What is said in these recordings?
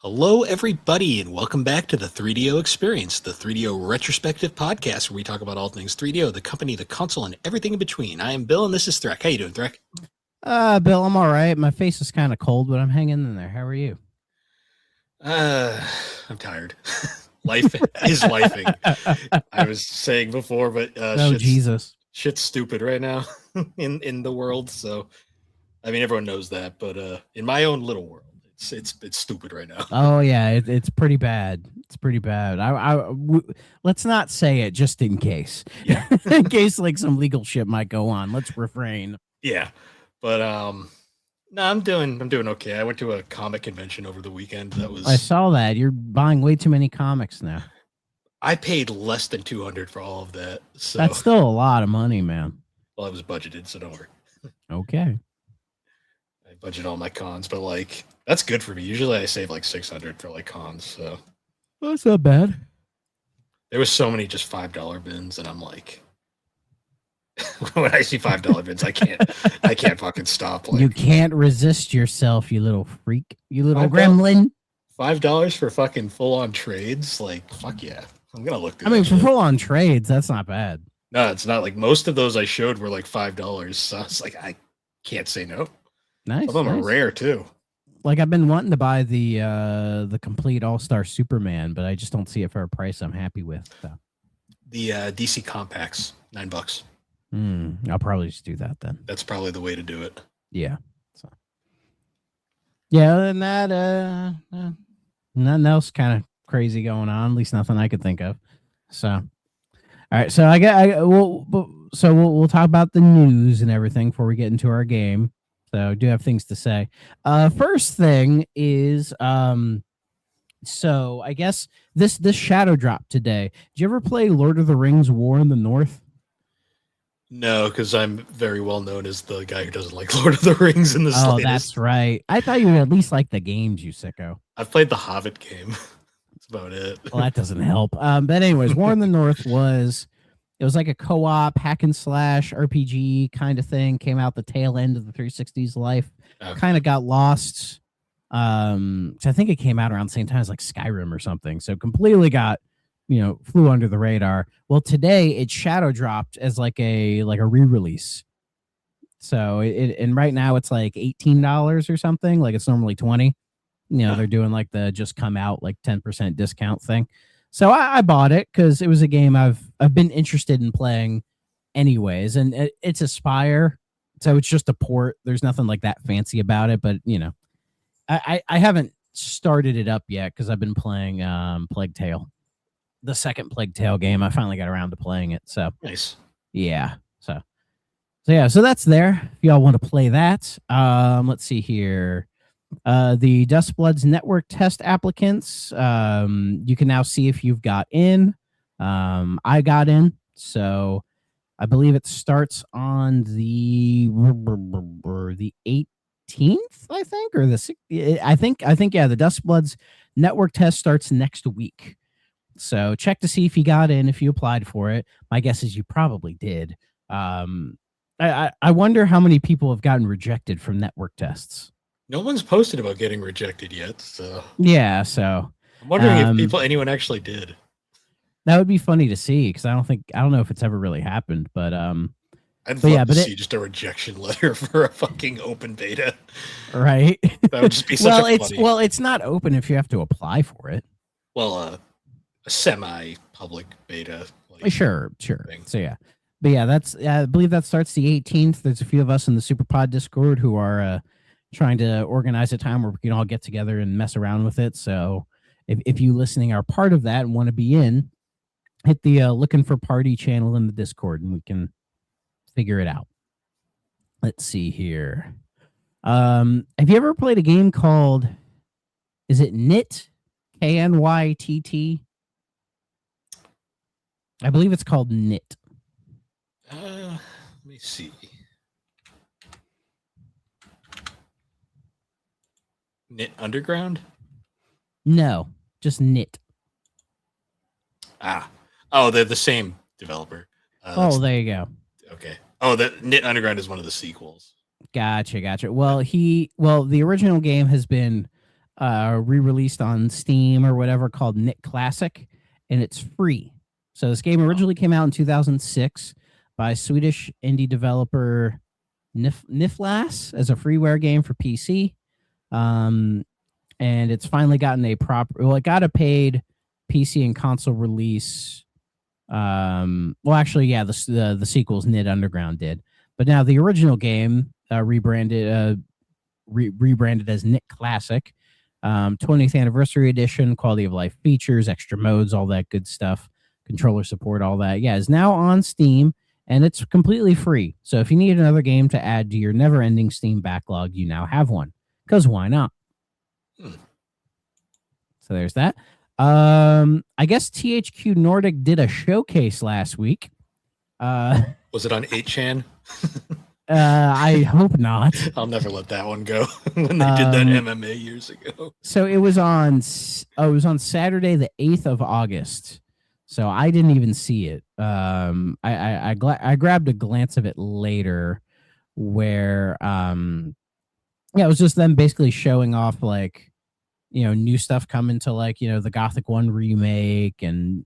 Hello, everybody, and welcome back to the 3DO Experience, the 3DO retrospective podcast where we talk about all things 3DO, the company, the console, and everything in between. I am Bill, and this is Threk. How you doing, Threk? Bill, I'm all right. My face is kind of cold, but I'm hanging in there. How are you? I'm tired. Life is lifing. I was saying before, but Jesus. shit's stupid right now in the world. So, I mean, everyone knows that, but in my own little world, it's stupid right now. Oh yeah, it's pretty bad. It's pretty bad. Let's not say it just in case. Yeah. In case like some legal shit might go on. Let's refrain. Yeah, but no, I'm doing okay. I went to a comic convention over the weekend. I saw that. You're buying way too many comics now. I paid less than $200 for all of that. So that's still a lot of money, man. Well, it was budgeted, so don't worry. Okay. I budget all my cons, but like that's good for me. Usually I save like $600 for like cons, so that's not bad. There was so many just $5 bins, and I'm like, when I see $5 bins, I can't fucking stop. Like, you can't resist yourself, you little freak, you little gremlin. $5 for fucking full on trades, like fuck yeah. I'm gonna look. I mean, for full on trades, that's not bad. No, it's not. Like most of those I showed were like $5, so it's like I can't say no. Nice. Some of them are rare too. Like I've been wanting to buy the complete All-Star Superman, but I just don't see it for a price I'm happy with. So. The DC compacts, $9. I'll probably just do that then. That's probably the way to do it. Yeah. So. Yeah, other than that, nothing else kind of crazy going on. At least nothing I could think of. So, all right. So we'll talk about the news and everything before we get into our game. So I do have things to say. First thing is, so I guess this shadow drop today. Did you ever play Lord of the Rings: War in the North? No, because I'm very well known as the guy who doesn't like Lord of the Rings in the slightest. Oh, that's right. I thought you would at least like the games, you sicko. I've played the Hobbit game. That's about it. Well, that doesn't help. But anyways, War in the North was like a co-op hack and slash RPG kind of thing. Came out the tail end of the 360's life. Okay. Kind of got lost. So I think it came out around the same time as like Skyrim or something. So completely got, flew under the radar. Well, today it shadow dropped as like a re-release. So and right now it's like $18 or something. Like it's normally $20. They're doing like the just come out like 10% discount thing. So I bought it because it was a game I've been interested in playing anyways. And it's a Spire. So it's just a port. There's nothing like that fancy about it. But, I haven't started it up yet because I've been playing Plague Tale. The second Plague Tale game. I finally got around to playing it. So nice. Yeah. So that's there. If y'all want to play that. Let's see here. The Dustbloods network test applicants. You can now see if you've got in. I got in. So I believe it starts on the 18th, I think, or the 6th. I think, yeah, the Dustbloods network test starts next week. So check to see if you got in, if you applied for it. My guess is you probably did. I wonder how many people have gotten rejected from network tests. No one's posted about getting rejected yet. So yeah, so I'm wondering if anyone actually did. That would be funny to see because I don't know if it's ever really happened, but I'd love to see just a rejection letter for a fucking open beta. Right. That would just be such a funny. Well, it's not open if you have to apply for it. Well, a semi-public beta. Sure. Thing. So yeah. But yeah, I believe that starts the 18th. There's a few of us in the SuperPod Discord who are trying to organize a time where we can all get together and mess around with it. So if you listening are part of that and want to be in, hit the looking for party channel in the Discord and we can figure it out. Let's see here. Have you ever played a game called, is it Knit? K-N-Y-T-T? I believe it's called Knit. Let me see. Knit Underground? No, just Knit. Oh, they're the same developer. There you go. Okay. Oh, the Knit Underground is one of the sequels. Gotcha. Well, the original game has been re-released on Steam or whatever, called Nick Classic, and it's free. So this game originally came out in 2006 by Swedish indie developer Niflas as a freeware game for PC. And it's finally gotten it got a paid PC and console release. The sequels Nid Underground did, but now the original game rebranded as Nick Classic, 20th anniversary edition, quality of life features, extra modes, all that good stuff, controller support, all that. Yeah, is now on Steam, and it's completely free. So if you need another game to add to your never-ending Steam backlog, you now have one. Because why not? So there's that. I guess THQ Nordic did a showcase last week. Was it on 8chan? I hope not. I'll never let that one go. When they did that MMA years ago. So it was on Saturday, the 8th of August. So I didn't even see it. I grabbed a glance of it later, where it was just them basically showing off like, new stuff coming to like, the Gothic 1 remake, and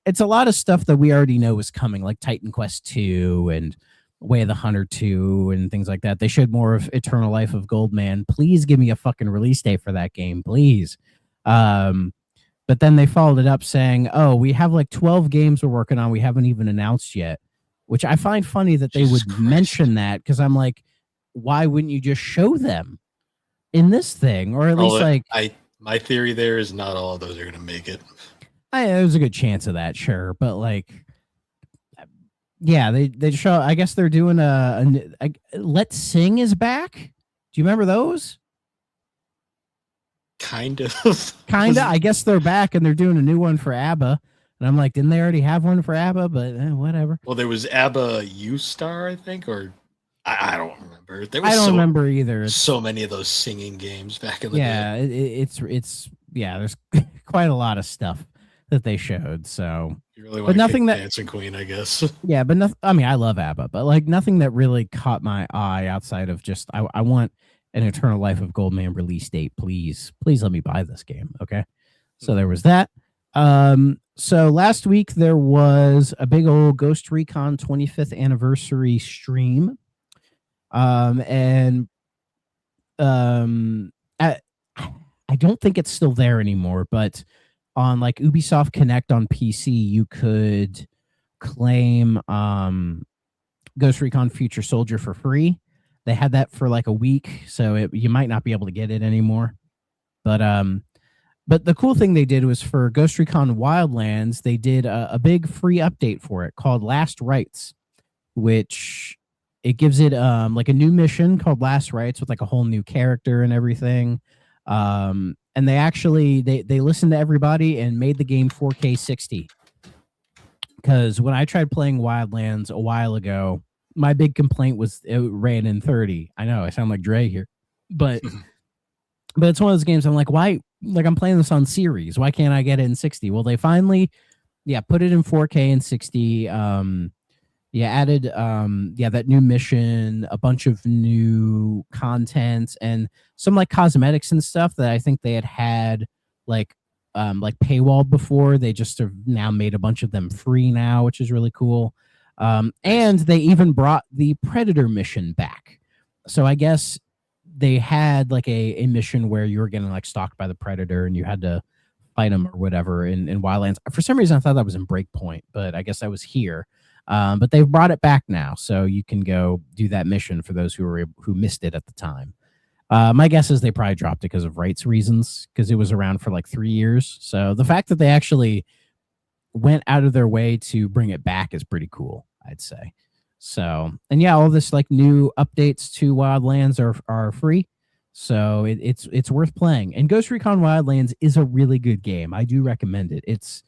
it's a lot of stuff that we already know is coming, like Titan Quest 2 and Way of the Hunter 2 and things like that. They showed more of Eternal Life of Goldman. Please give me a fucking release date for that game, please. But then they followed it up saying, oh, we have like 12 games we're working on we haven't even announced yet, which I find funny that they would mention that, because I'm like, why wouldn't you just show them in this thing? Or at least my theory there is not all of those are going to make it. There's a good chance of that, sure. But like, yeah, they show, I guess they're doing a Let's Sing is back. Do you remember those? Kind of. I guess they're back, and they're doing a new one for ABBA. And I'm like, didn't they already have one for ABBA? But whatever. Well, there was ABBA U-Star, I think, or I don't remember. I don't remember either. So many of those singing games back in the day. Yeah, it's there's quite a lot of stuff that they showed. So, you really want to Dancing Queen, I guess. Yeah, but nothing. I mean, I love ABBA, but like nothing that really caught my eye outside of just I want an Eternal Life of Goldman release date, please. Please let me buy this game. Okay. So there was that. So last week there was a big old Ghost Recon 25th anniversary stream. I don't think it's still there anymore, but on like Ubisoft Connect on PC, you could claim Ghost Recon Future Soldier for free. They had that for like a week, so you might not be able to get it anymore. But the cool thing they did was for Ghost Recon Wildlands, they did a big free update for it called Last Rites, which it gives it like a new mission called Last Rites with like a whole new character and everything. And they actually they listened to everybody and made the game 4K 60. Because when I tried playing Wildlands a while ago, my big complaint was it ran in 30. I know I sound like Dre here, but it's one of those games I'm like, why? Like, I'm playing this on series. Why can't I get it in 60? Well, they finally, put it in 4K and 60. Added that new mission, a bunch of new content, and some like cosmetics and stuff that I think they had like paywalled before. They just have now made a bunch of them free now, which is really cool. And they even brought the Predator mission back. So I guess they had like a mission where you were getting like stalked by the Predator and you had to fight him or whatever in Wildlands. For some reason, I thought that was in Breakpoint, but I guess I was here. But they've brought it back now, so you can go do that mission for those who missed it at the time. My guess is they probably dropped it because of rights reasons, because it was around for like 3 years. So the fact that they actually went out of their way to bring it back is pretty cool, I'd say. So, and all this like new updates to Wildlands are free. So it's worth playing. And Ghost Recon Wildlands is a really good game. I do recommend it. It's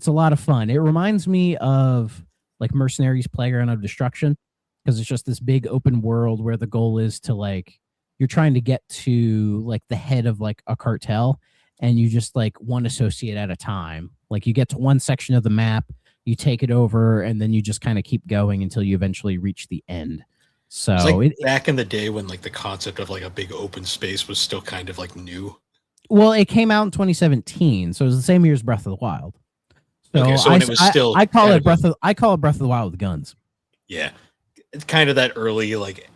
a lot of fun. It reminds me of like Mercenaries Playground of Destruction, because it's just this big open world where the goal is to like, you're trying to get to like the head of like a cartel, and you just like one associate at a time. Like you get to one section of the map, you take it over, and then you just kind of keep going until you eventually reach the end. It's So like back in the day when like the concept of like a big open space was still kind of like new. well, it came out in 2017, so it was the same year as Breath of the Wild. So Okay, so when it was still I call kind it Breath of the Wild with guns. Yeah, it's kind of that early like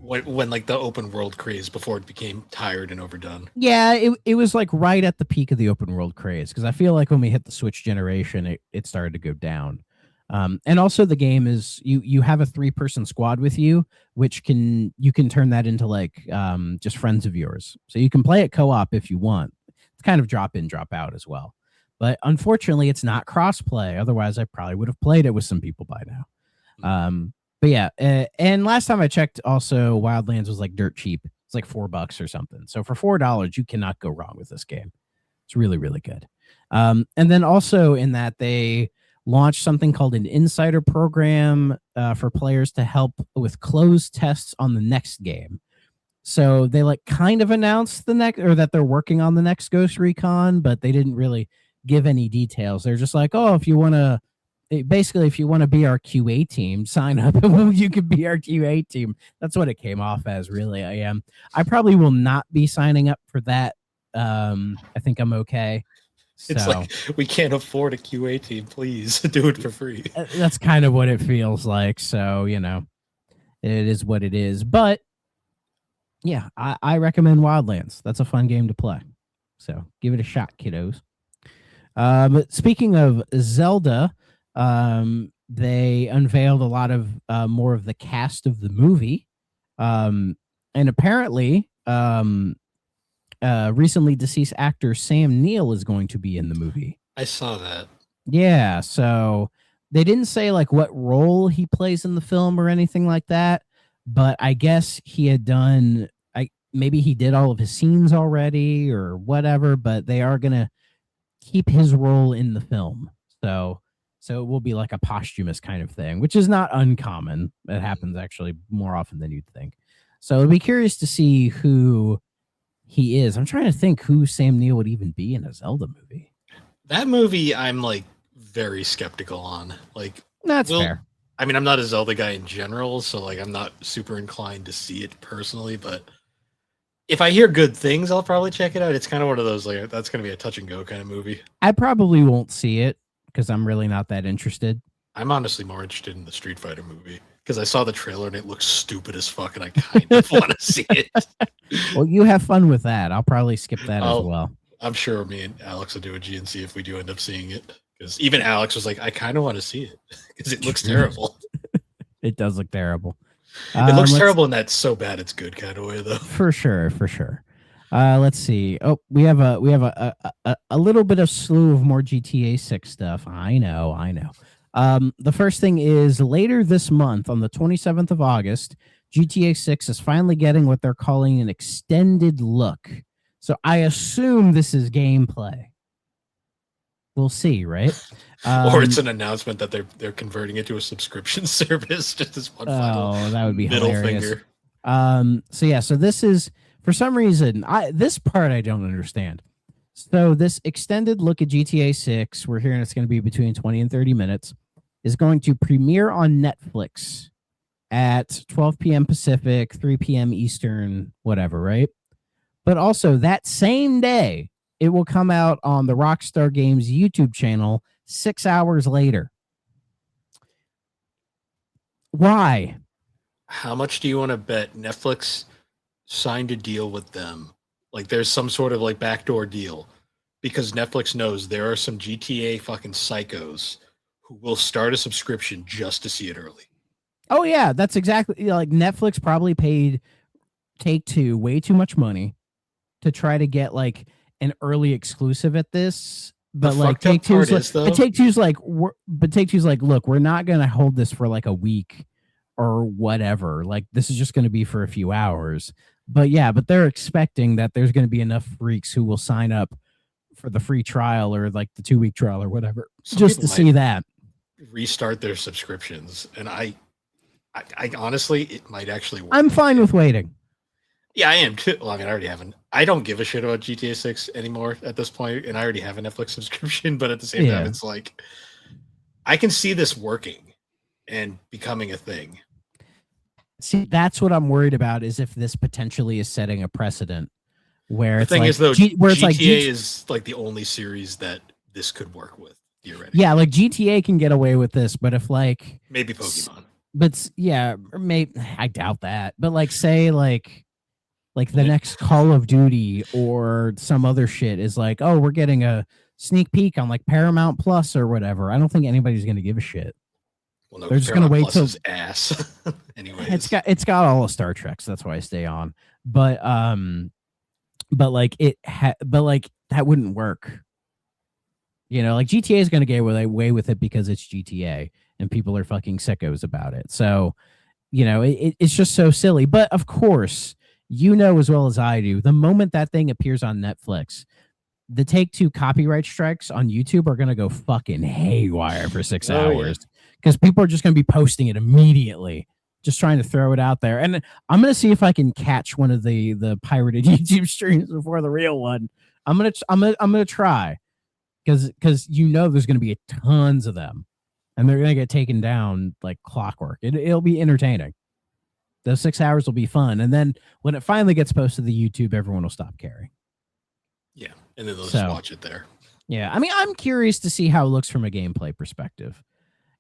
when like the open world craze before it became tired and overdone. Yeah, it was like right at the peak of the open world craze, because I feel like when we hit the Switch generation, it started to go down. And also the game is you have a 3-person squad with you, which you can turn that into like just friends of yours. So you can play it co-op if you want. It's kind of drop in, drop out as well. But unfortunately, it's not cross-play. Otherwise, I probably would have played it with some people by now. But yeah, and last time I checked, also Wildlands was like dirt cheap. It's like $4 or something. So for $4, you cannot go wrong with this game. It's really, really good. And then also in that they launched something called an insider program for players to help with closed tests on the next game. So they like kind of announced the next, or that they're working on the next Ghost Recon, but they didn't really give any details. They're just like, oh, if you want to be our QA team, sign up and you can be our QA team. That's what it came off as, really. I probably will not be signing up for that. I think I'm okay. So, it's like, we can't afford a QA team. Please do it for free. That's kind of what it feels like. So, it is what it is. But yeah, I recommend Wildlands. That's a fun game to play. So give it a shot, kiddos. But speaking of Zelda, they unveiled a lot of more of the cast of the movie. And apparently, recently deceased actor Sam Neill is going to be in the movie. I saw that. Yeah, so they didn't say like what role he plays in the film or anything like that, but I guess he had done maybe he did all of his scenes already or whatever, but they are going to keep his role in the film. So it will be like a posthumous kind of thing, which is not uncommon. It happens actually more often than you'd think. So I'd be curious to see who he is. I'm trying to think who Sam Neill would even be in a Zelda movie. That movie, I'm like very skeptical on. Like, that's fair. I mean, I'm not a Zelda guy in general, so like I'm not super inclined to see it personally, but if I hear good things, I'll probably check it out. It's kind of one of those like that's going to be a touch and go kind of movie. I probably won't see it because I'm really not that interested. I'm honestly more interested in the Street Fighter movie because I saw the trailer and it looks stupid as fuck, and I kind of want to see it. Well, you have fun with that. I'll probably skip that as well. I'm sure me and Alex will do a GNC if we do end up seeing it. Because even Alex was like, I kind of want to see it because it looks terrible. It does look terrible. It looks terrible in that so bad it's good kind of way, though. For sure. Let's see. Oh, we have a little bit of slew of more GTA 6 stuff. I know. The first thing is later this month, on the 27th of August, GTA 6 is finally getting what they're calling an extended look. So I assume this is gameplay. We'll see, right? Or it's an announcement that they're converting it to a subscription service. Just as one final that would be middle hilarious. finger. So this is, for some reason, this part I don't understand. So this extended look at GTA 6, we're hearing it's going to be between 20 and 30 minutes, is going to premiere on Netflix at 12 p.m. Pacific, 3 p.m. Eastern, whatever, right? But also that same day, it will come out on the Rockstar Games YouTube channel 6 hours later. Why? How much do you want to bet Netflix signed a deal with them? Like there's some sort of like backdoor deal because Netflix knows there are some GTA fucking psychos who will start a subscription just to see it early. Oh yeah, that's exactly like Netflix probably paid Take-Two way too much money to try to get like an early exclusive at this. But like Take-Two's like, look, we're not gonna hold this for like a week or whatever. Like this is just gonna be for a few hours. But they're expecting that there's gonna be enough freaks who will sign up for the free trial or like the 2-week trial or whatever, just to see that. Restart their subscriptions, and I honestly, it might actually work. I'm fine with waiting. Yeah, I am too. Well, I mean, I don't give a shit about GTA 6 anymore at this point, and I already have a Netflix subscription, but at the same time, it's like, I can see this working and becoming a thing. See, that's what I'm worried about, is if this potentially is setting a precedent where The it's thing like is, though, where it's like GTA is like the only series that this could work with, theoretically. yeah, like GTA can get away with this, but if like Maybe Pokemon. but yeah, maybe I doubt that. But like say like the next Call of Duty or some other shit is like, oh, we're getting a sneak peek on like Paramount Plus or whatever. I don't think anybody's gonna give a shit. Well, no, They're just gonna wait till ass. Anyways, it's got all the Star Treks. That's why I stay on. But like but like that wouldn't work. You know, like GTA is gonna get away with it because it's GTA and people are fucking sickos about it. So, you know, it's just so silly. But of course, you know as well as I do, the moment that thing appears on Netflix, the Take-Two copyright strikes on YouTube are gonna go fucking haywire for 6 hours because people are just gonna be posting it immediately, just trying to throw it out there. And I'm gonna see if I can catch one of the pirated YouTube streams before the real one. I'm gonna try because you know there's gonna be tons of them, and they're gonna get taken down like clockwork. It'll be entertaining. Those 6 hours will be fun, and then when it finally gets posted to the YouTube, everyone will stop caring. Yeah, and then they'll just watch it there. Yeah, I mean, I'm curious to see how it looks from a gameplay perspective.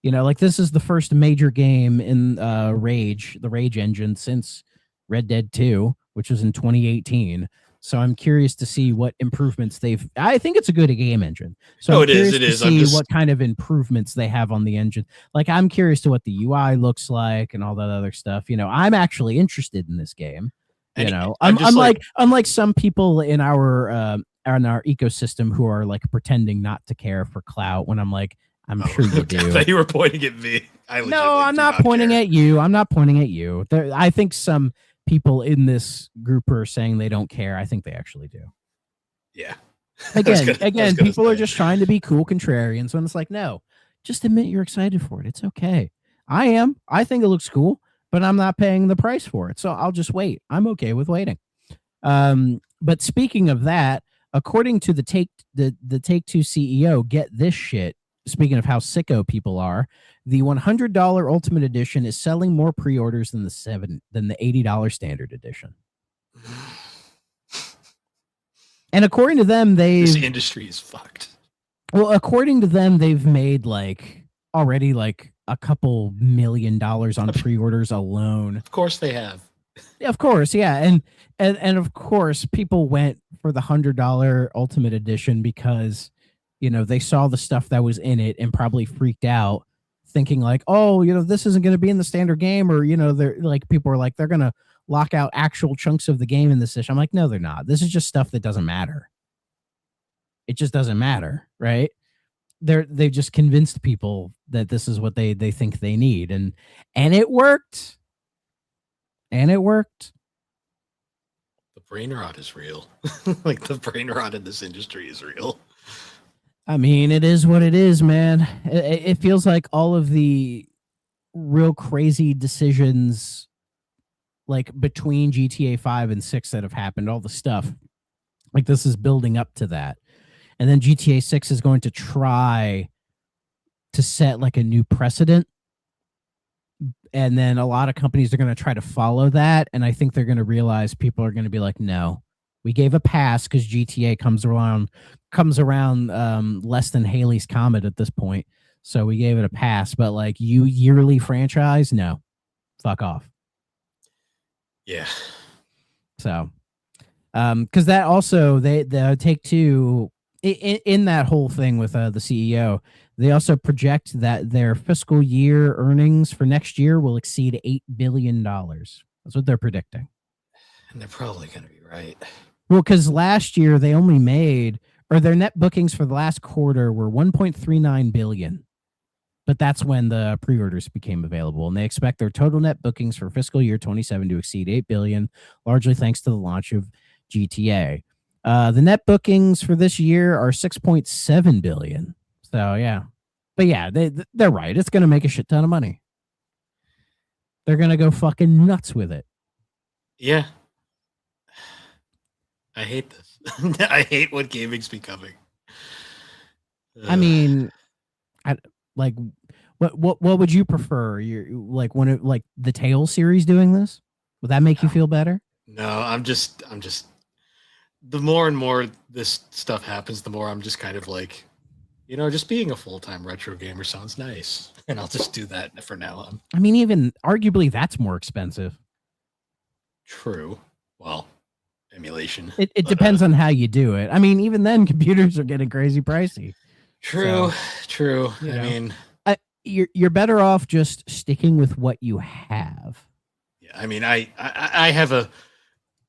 You know, like this is the first major game in the Rage engine since Red Dead 2, which was in 2018. So I'm curious to see what improvements I think it's a good game engine. So I'm curious to see what kind of improvements they have on the engine. Like I'm curious to what the UI looks like and all that other stuff. You know, I'm actually interested in this game. You know, unlike some people in our ecosystem who are like pretending not to care for clout, when I'm like, I'm sure you do. I thought you were pointing at me. No, I'm not pointing at you. I'm not pointing at you. I think some people in this group are saying they don't care. I think they actually do. Yeah. Again, people are just trying to be cool contrarians when it's like, no, just admit you're excited for it. It's okay. I am. I think it looks cool, but I'm not paying the price for it. So I'll just wait. I'm okay with waiting. But speaking of that, according to the Take-Two CEO, get this shit. Speaking of how sicko people are, the $100 Ultimate Edition is selling more pre-orders than the $80 Standard Edition. And according to them, this industry is fucked. Well, according to them, they've made like already like a couple $1 million on pre-orders alone. Of course they have. Yeah, of course, yeah, and of course people went for the $100 Ultimate Edition because, you know, they saw the stuff that was in it and probably freaked out, thinking like, oh, you know, this isn't going to be in the standard game, or, you know, they're like, people are like, they're going to lock out actual chunks of the game in this issue. I'm like, no, they're not. This is just stuff that doesn't matter. It just doesn't matter, right? They've just convinced people that this is what they think they need, and it worked. And it worked. The brain rot is real. Like the brain rot in this industry is real. I mean, it is what it is, man. It feels like all of the real crazy decisions, like between GTA 5 and 6 that have happened, all the stuff, like this is building up to that. And then GTA 6 is going to try to set like a new precedent. And then a lot of companies are going to try to follow that. And I think they're going to realize people are going to be like, no, we gave a pass because GTA comes around less than Halley's Comet at this point. So we gave it a pass. But like you yearly franchise, no, fuck off. Yeah. So, because that also, the Take-Two, in that whole thing with the CEO, they also project that their fiscal year earnings for next year will exceed $8 billion. That's what they're predicting. And they're probably going to be right. Well, because last year they only made, or their net bookings for the last quarter were 1.39 billion. But that's when the pre-orders became available. And they expect their total net bookings for fiscal year 27 to exceed 8 billion, largely thanks to the launch of GTA. The net bookings for this year are 6.7 billion. So yeah, but yeah, they're right. It's gonna make a shit ton of money. They're gonna go fucking nuts with it. Yeah, I hate this. I hate what gaming's becoming. I mean, like What would you prefer? You're like one of like the Tales series doing this? Would that make you feel better? No, I'm just the more and more this stuff happens, the more I'm just kind of like, just being a full-time retro gamer sounds nice. And I'll just do that for now on. I mean, even arguably that's more expensive. True. Well, emulation. It depends on how you do it. I mean, even then computers are getting crazy pricey. True. So, True. you I know. mean, you're better off just sticking with what you have. yeah, I mean,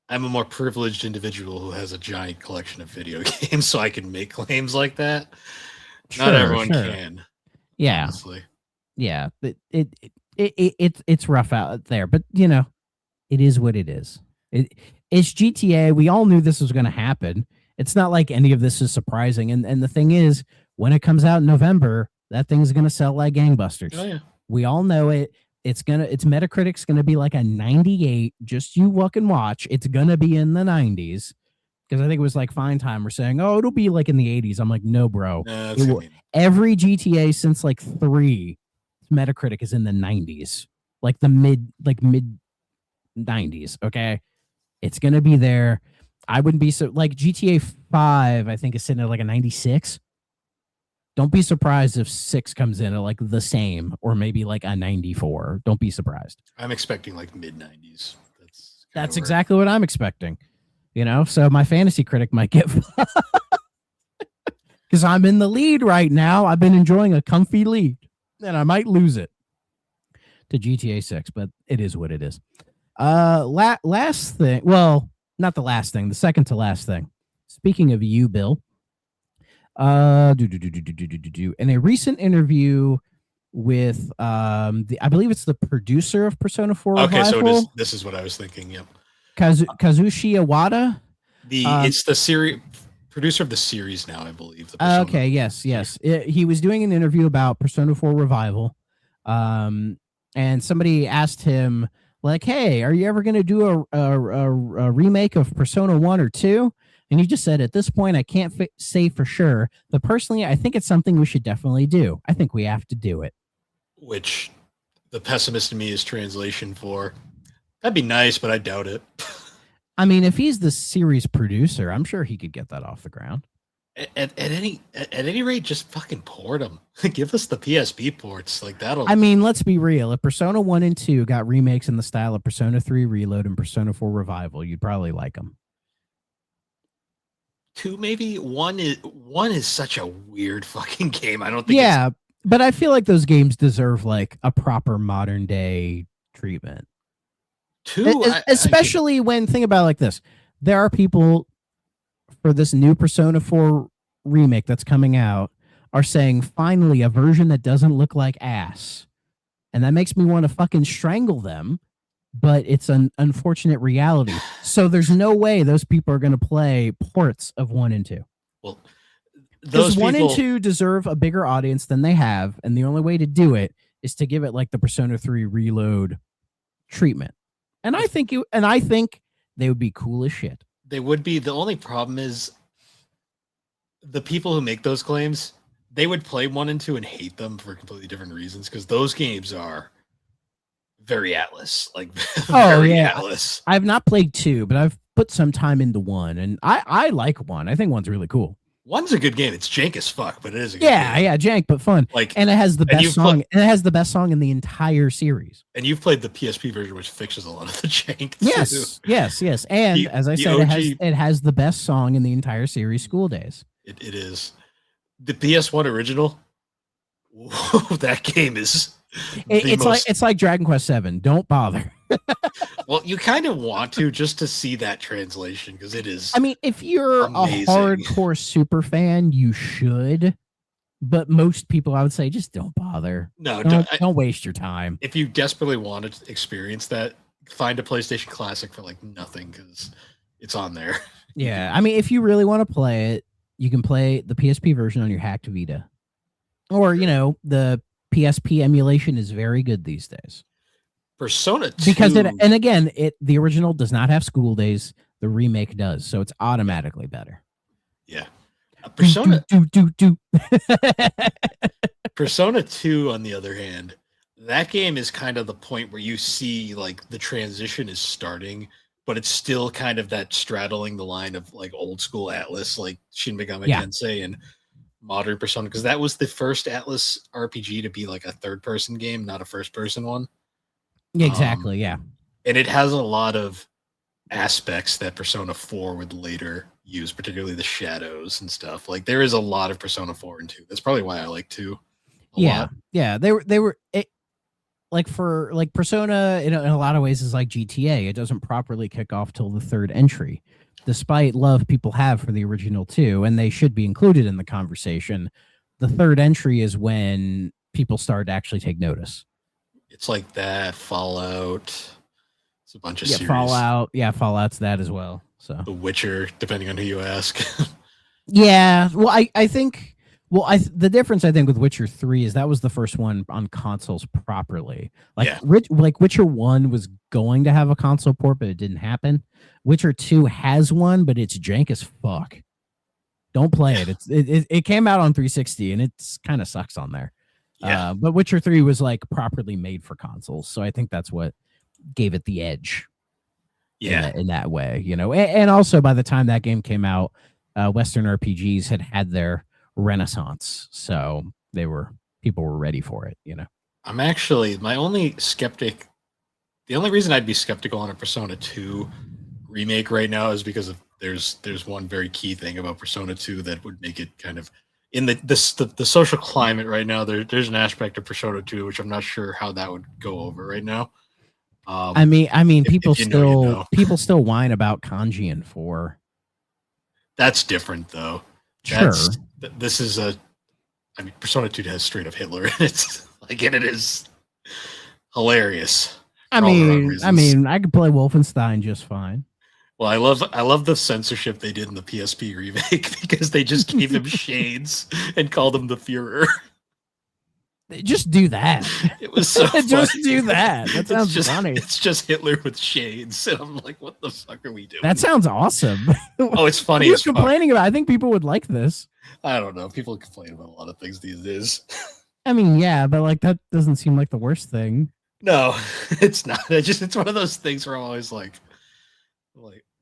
I'm a more privileged individual who has a giant collection of video games, so I can make claims like that. Not everyone can. Yeah. Honestly. Yeah. But it's rough out there, but it is what it is. It's GTA. We all knew this was going to happen. It's not like any of this is surprising. And the thing is, when it comes out in November, that thing's going to sell like gangbusters. Oh, yeah. We all know it. Its Metacritic's going to be like a 98. Just you look and watch. It's going to be in the 90s. Because I think it was like Fine Time were saying, oh, it'll be like in the 80s. I'm like, no, bro. Every GTA since like 3, Metacritic is in the 90s. Like the mid 90s. Okay. It's going to be there. I wouldn't be so like GTA 5, I think is sitting at like a 96. Don't be surprised if 6 comes in at like the same or maybe like a 94. Don't be surprised. I'm expecting like mid 90s. That's exactly what I'm expecting. So my fantasy critic might get because I'm in the lead right now. I've been enjoying a comfy lead and I might lose it to GTA 6, but it is what it is. Last thing. Well, not the last thing, the second to last thing. Speaking of you, Bill, in a recent interview with I believe it's the producer of Persona 4 Revival. So this is what I was thinking. Yep. Kazushi Iwata. It's the series producer of the series now, I believe. Okay, yes. He was doing an interview about Persona 4 Revival, and somebody asked him like, "Hey, are you ever going to do a remake of Persona 1 or 2?" And he just said, "At this point, I can't say for sure, but personally, I think it's something we should definitely do. I think we have to do it." Which the pessimist in me is translation for, that'd be nice, but I doubt it. I mean, if he's the series producer, I'm sure he could get that off the ground. At any rate, just fucking port them. Give us the PSP ports. Like that'll. I mean, let's be real. If Persona 1 and 2 got remakes in the style of Persona 3 Reload and Persona 4 Revival, you'd probably like them. 2 maybe. One is such a weird fucking game. I don't think. Yeah, but I feel like those games deserve like a proper modern day treatment. 2, especially when think about it like this. There are people for this new Persona 4 remake that's coming out are saying finally a version that doesn't look like ass. And that makes me want to fucking strangle them, but it's an unfortunate reality. So there's no way those people are going to play ports of 1 and 2. Well, those 1 and 2 deserve a bigger audience than they have, and the only way to do it is to give it like the Persona 3 Reload treatment. And I think they would be cool as shit. They would be. The only problem is the people who make those claims, they would play 1 and 2 and hate them for completely different reasons, because those games are very Atlas. Like very Atlas. I've not played 2, but I've put some time into 1, and I like 1. I think 1's really cool. 1's a good game. It's jank as fuck, but it is a good game. Yeah, jank, but fun. Like, and it has the best song. And it has the best song in the entire series. And you've played the PSP version, which fixes a lot of the jank. Yes. And as I said, it has the best song in the entire series, School Days. It is. The PS1 original. Whoa, that game is. It's like Dragon Quest 7. Don't bother. Well, you kind of want to just to see that translation, because it is. I mean, if you're amazing. A hardcore super fan, you should. But most people, I would say, just don't bother. No, don't waste your time. If you desperately want to experience that, find a PlayStation Classic for like nothing, because it's on there. Yeah, I mean, if you really want to play it, you can play the PSP version on your hacked Vita, or the PSP emulation is very good these days. Persona 2. Because the original does not have School Days. The remake does, so it's automatically better. Yeah. Persona Do. Persona 2, on the other hand, that game is kind of the point where you see like the transition is starting, but it's still kind of that straddling the line of like old school Atlas, like Shin Megami Yeah. Tensei and modern Persona, because that was the first Atlas RPG to be like a third person game, not a first person one. Yeah, exactly. Yeah. And it has a lot of aspects that Persona 4 would later use, particularly the shadows and stuff. Like there is a lot of Persona 4 and 2. That's probably why I like 2 a lot. Yeah. They were like for like Persona in a lot of ways is like GTA. It doesn't properly kick off till the third entry, despite love people have for the original 2, and they should be included in the conversation. The third entry is when people start to actually take notice. It's like that Fallout. It's a bunch of series. Fallout. Yeah, Fallout's that as well. So The Witcher, depending on who you ask. yeah, well, I think the difference I think with Witcher 3 is that was the first one on consoles properly. Like like Witcher 1 was going to have a console port, but it didn't happen. Witcher 2 has one, but it's jank as fuck. Don't play it. It came out on 360 and it's kind of sucks on there. Yeah. But Witcher 3 was like properly made for consoles, so I think that's what gave it the edge. Yeah, in that way, you know. And also by the time that game came out, Western RPGs had their renaissance, so people were ready for it, you know. I'm actually the only reason I'd be skeptical on a Persona 2 remake right now is because there's one very key thing about Persona 2 that would make it kind of in the social climate right now. There's an aspect of Persona 2 which I'm not sure how that would go over right now. I mean, people still whine about Kanji and 4. That's different though. Sure. This is Persona 2 has straight up Hitler. It's like it is hilarious. I mean, I could play Wolfenstein just fine. Well, I love the censorship they did in the PSP remake because they just gave him shades and called him the Führer. Just do that. It was so funny. Just do that. That sounds funny. It's just Hitler with shades, and I'm like, what the fuck are we doing? That sounds awesome. Oh, it's funny. Who's complaining about? I think people would like this. I don't know. People complain about a lot of things these days. I mean, yeah, but like that doesn't seem like the worst thing. No, it's not. It's one of those things where I'm always like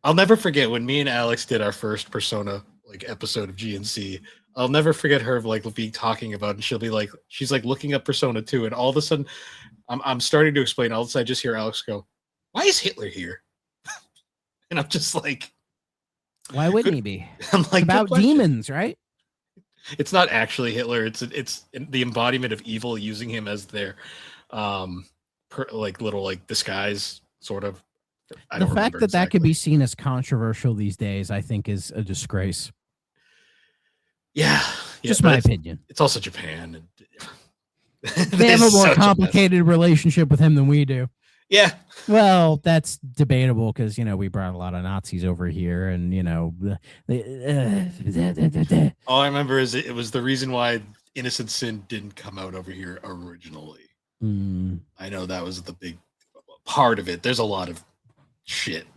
I'll never forget when me and Alex did our first Persona like episode of GNC. I'll never forget her like being talking about, and she'll be like, she's like looking up Persona 2, and all of a sudden, I'm starting to explain. All of a sudden, I just hear Alex go, "Why is Hitler here?" And I'm just like, "Why wouldn't he be?" I'm like, about demons, right? It's not actually Hitler. It's the embodiment of evil, using him as their little disguise, sort of. The fact that could be seen as controversial these days, I think, is a disgrace. Yeah, just my opinion. It's also Japan. And they have a more complicated relationship with him than we do. Yeah. Well, that's debatable because, you know, we brought a lot of Nazis over here and, you know. All I remember is it was the reason why Innocent Sin didn't come out over here originally. I know that was the big part of it. There's a lot of shit.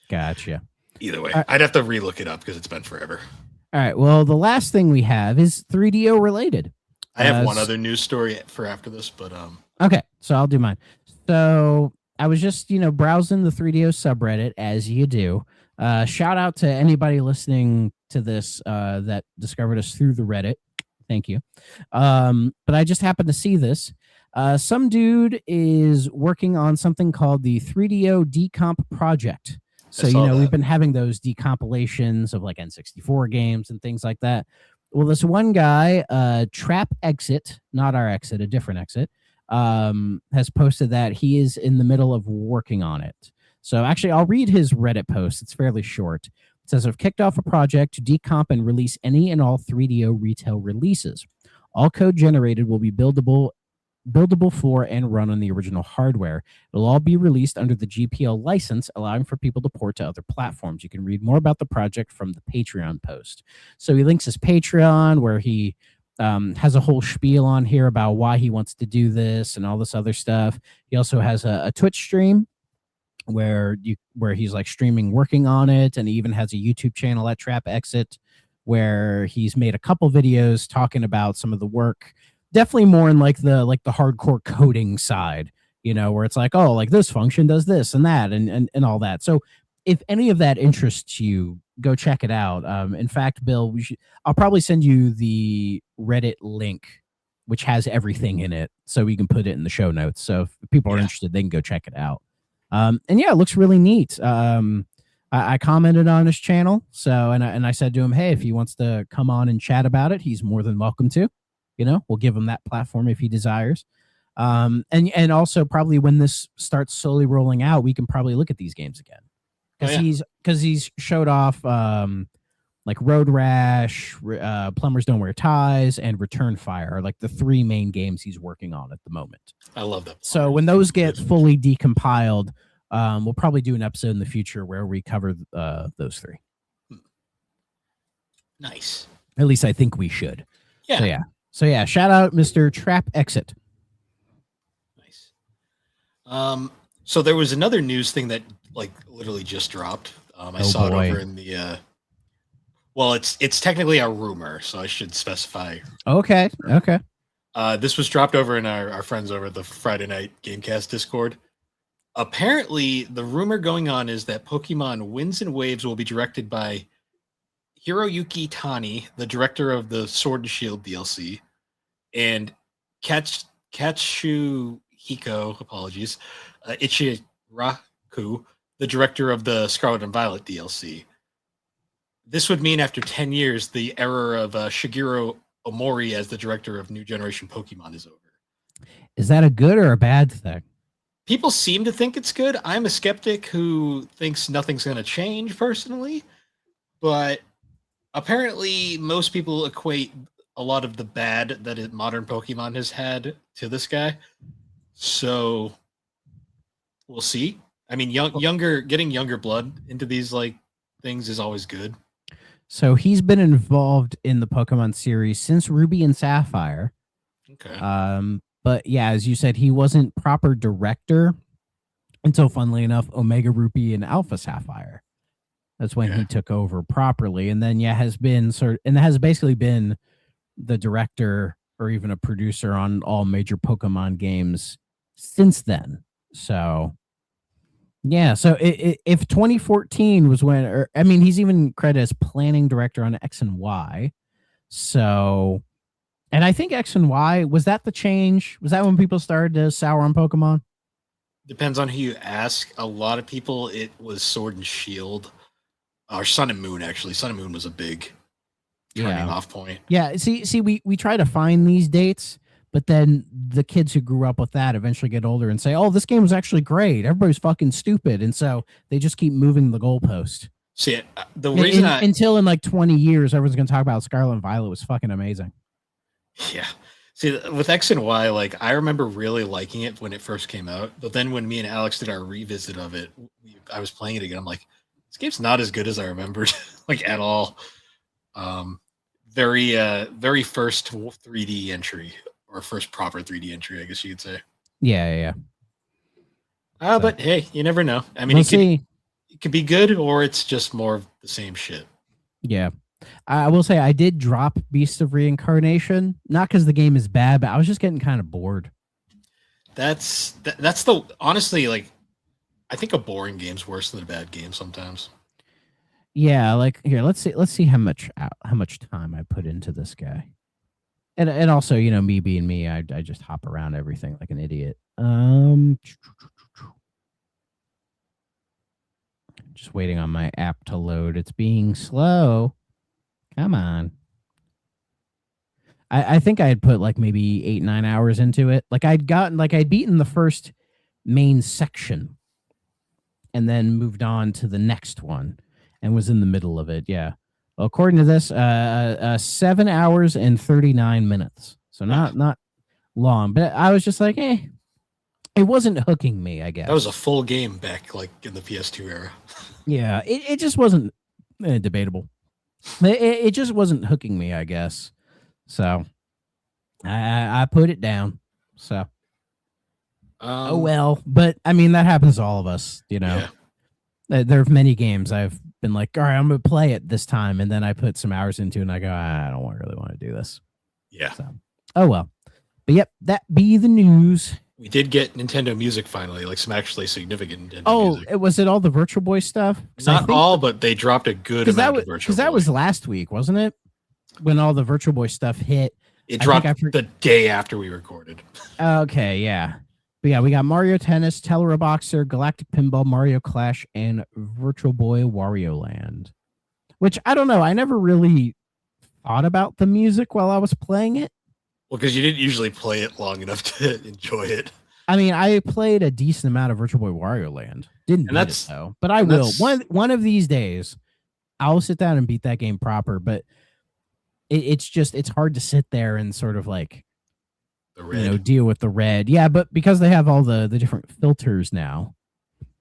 Gotcha. Either way, I'd have to relook it up because it's been forever. All right. Well, the last thing we have is 3DO related. I have one other news story for after this, but okay, so I'll do mine. So I was just, you know, browsing the 3DO subreddit as you do. Shout out to anybody listening to this that discovered us through the Reddit. Thank you. But I just happened to see this. Some dude is working on something called the 3DO Decomp Project. So, you know, we've been having those decompilations of like N64 games and things like that. Well, this one guy, Trap Exit, not our exit, a different exit, has posted that he is in the middle of working on it. So actually, I'll read his Reddit post. It's fairly short. It says, I've kicked off a project to decomp and release any and all 3DO retail releases. All code generated will be buildable for and run on the original hardware. It'll all be released under the GPL license, allowing for people to port to other platforms. You can read more about the project from the Patreon post. So he links his Patreon where he has a whole spiel on here about why he wants to do this and all this other stuff. He also has a Twitch stream where he's like streaming working on it, and he even has a YouTube channel at Trap Exit. where he's made a couple videos talking about some of the work, definitely more in like the hardcore coding side, where it's like, oh, like this function does this and that and all that. So if any of that interests you, go check it out. In fact, Bill, I'll probably send you the Reddit link, which has everything in it, so we can put it in the show notes. So if people are interested, they can go check it out. And yeah, it looks really neat. I commented on his channel, so and I said to him, hey, if he wants to come on and chat about it, he's more than welcome to. We'll give him that platform if he desires. And also probably when this starts slowly rolling out, we can probably look at these games again, because he's showed off like Road Rash, Plumbers Don't Wear Ties, and Return Fire are like the 3 main games he's working on at the moment. I love that. So when those get fully decompiled, we'll probably do an episode in the future where we cover those 3. Nice. At least I think we should. Yeah. So yeah. Shout out Mr. Trap Exit. Nice. So there was another news thing that like literally just dropped. I saw it over in the. Well, it's technically a rumor, so I should specify. Okay. This was dropped over in our friends over at the Friday Night Gamecast Discord. Apparently, the rumor going on is that Pokemon Winds and Waves will be directed by Hiroyuki Tani, the director of the Sword and Shield DLC, and Katsuhiko, Ichiraku, the director of the Scarlet and Violet DLC. This would mean after 10 years, the era of Shigeru Omori as the director of New Generation Pokemon is over. Is that a good or a bad thing? People seem to think it's good. I'm a skeptic who thinks nothing's going to change personally, but apparently most people equate a lot of the bad that modern Pokemon has had to this guy. So we'll see. I mean, getting younger blood into these like things is always good. So he's been involved in the Pokemon series since Ruby and Sapphire. Okay. But yeah, as you said, he wasn't proper director until, funnily enough, Omega Ruby and Alpha Sapphire. That's when he took over properly, and then has basically been the director or even a producer on all major Pokemon games since then. So yeah, so if 2014 was when, he's even credited as planning director on X and Y. So, and I think X and Y, was that the change? Was that when people started to sour on Pokemon? Depends on who you ask. A lot of people, it was Sword and Shield. Or Sun and Moon, actually. Sun and Moon was a big turning off point. Yeah, see, we try to find these dates, but then the kids who grew up with that eventually get older and say, oh, this game was actually great. Everybody's fucking stupid. And so they just keep moving the goalpost. See, the reason until in like 20 years, everyone's going to talk about Scarlet and Violet was fucking amazing. Yeah. See, with X and Y, like, I remember really liking it when it first came out. But then when me and Alex did our revisit of it, I was playing it again. I'm like, this game's not as good as I remembered, like, at all. Very first 3D entry, or first proper 3D entry, I guess you could say. Yeah. But hey, you never know. I mean, it could be good, or it's just more of the same shit. Yeah. I will say I did drop Beast of Reincarnation, not because the game is bad, but I was just getting kind of bored. That's honestly, like, I think a boring game's worse than a bad game sometimes. Yeah, like, here, let's see how much time I put into this guy. And also, me being me, I just hop around everything like an idiot. Just waiting on my app to load. It's being slow. Come on. I think I had put like maybe 8-9 hours into it. Like I'd beaten the first main section and then moved on to the next one and was in the middle of it. Yeah. Well, according to this, 7 hours and 39 minutes. So not long, but I was just like, it wasn't hooking me, I guess. That was a full game back like in the PS2 era. Yeah, it just wasn't debatable. It just wasn't hooking me, I guess. So I put it down. So oh well, but I mean that happens to all of us, Yeah. There are many games I've been like, all right, I'm going to play it this time. And then I put some hours into it and I go, I don't really want to do this. Yeah. So, oh, well. But yep, that be the news. We did get Nintendo Music finally, like some actually significant Nintendo music. Was it all the Virtual Boy stuff? Not all, but they dropped a good amount of Virtual Boy. Because that was last week, wasn't it? When all the Virtual Boy stuff hit. It dropped the day after we recorded. Okay, yeah. But yeah, we got Mario Tennis, Teleraboxer, Galactic Pinball, Mario Clash, and Virtual Boy Wario Land. Which, I don't know, I never really thought about the music while I was playing it. Well, because you didn't usually play it long enough to enjoy it. I mean, I played a decent amount of Virtual Boy Wario Land. Didn't beat it, though. But I will. One of these days, I'll sit down and beat that game proper. But it's hard to sit there and sort of like, deal with the red. Yeah, but because they have all the different filters now,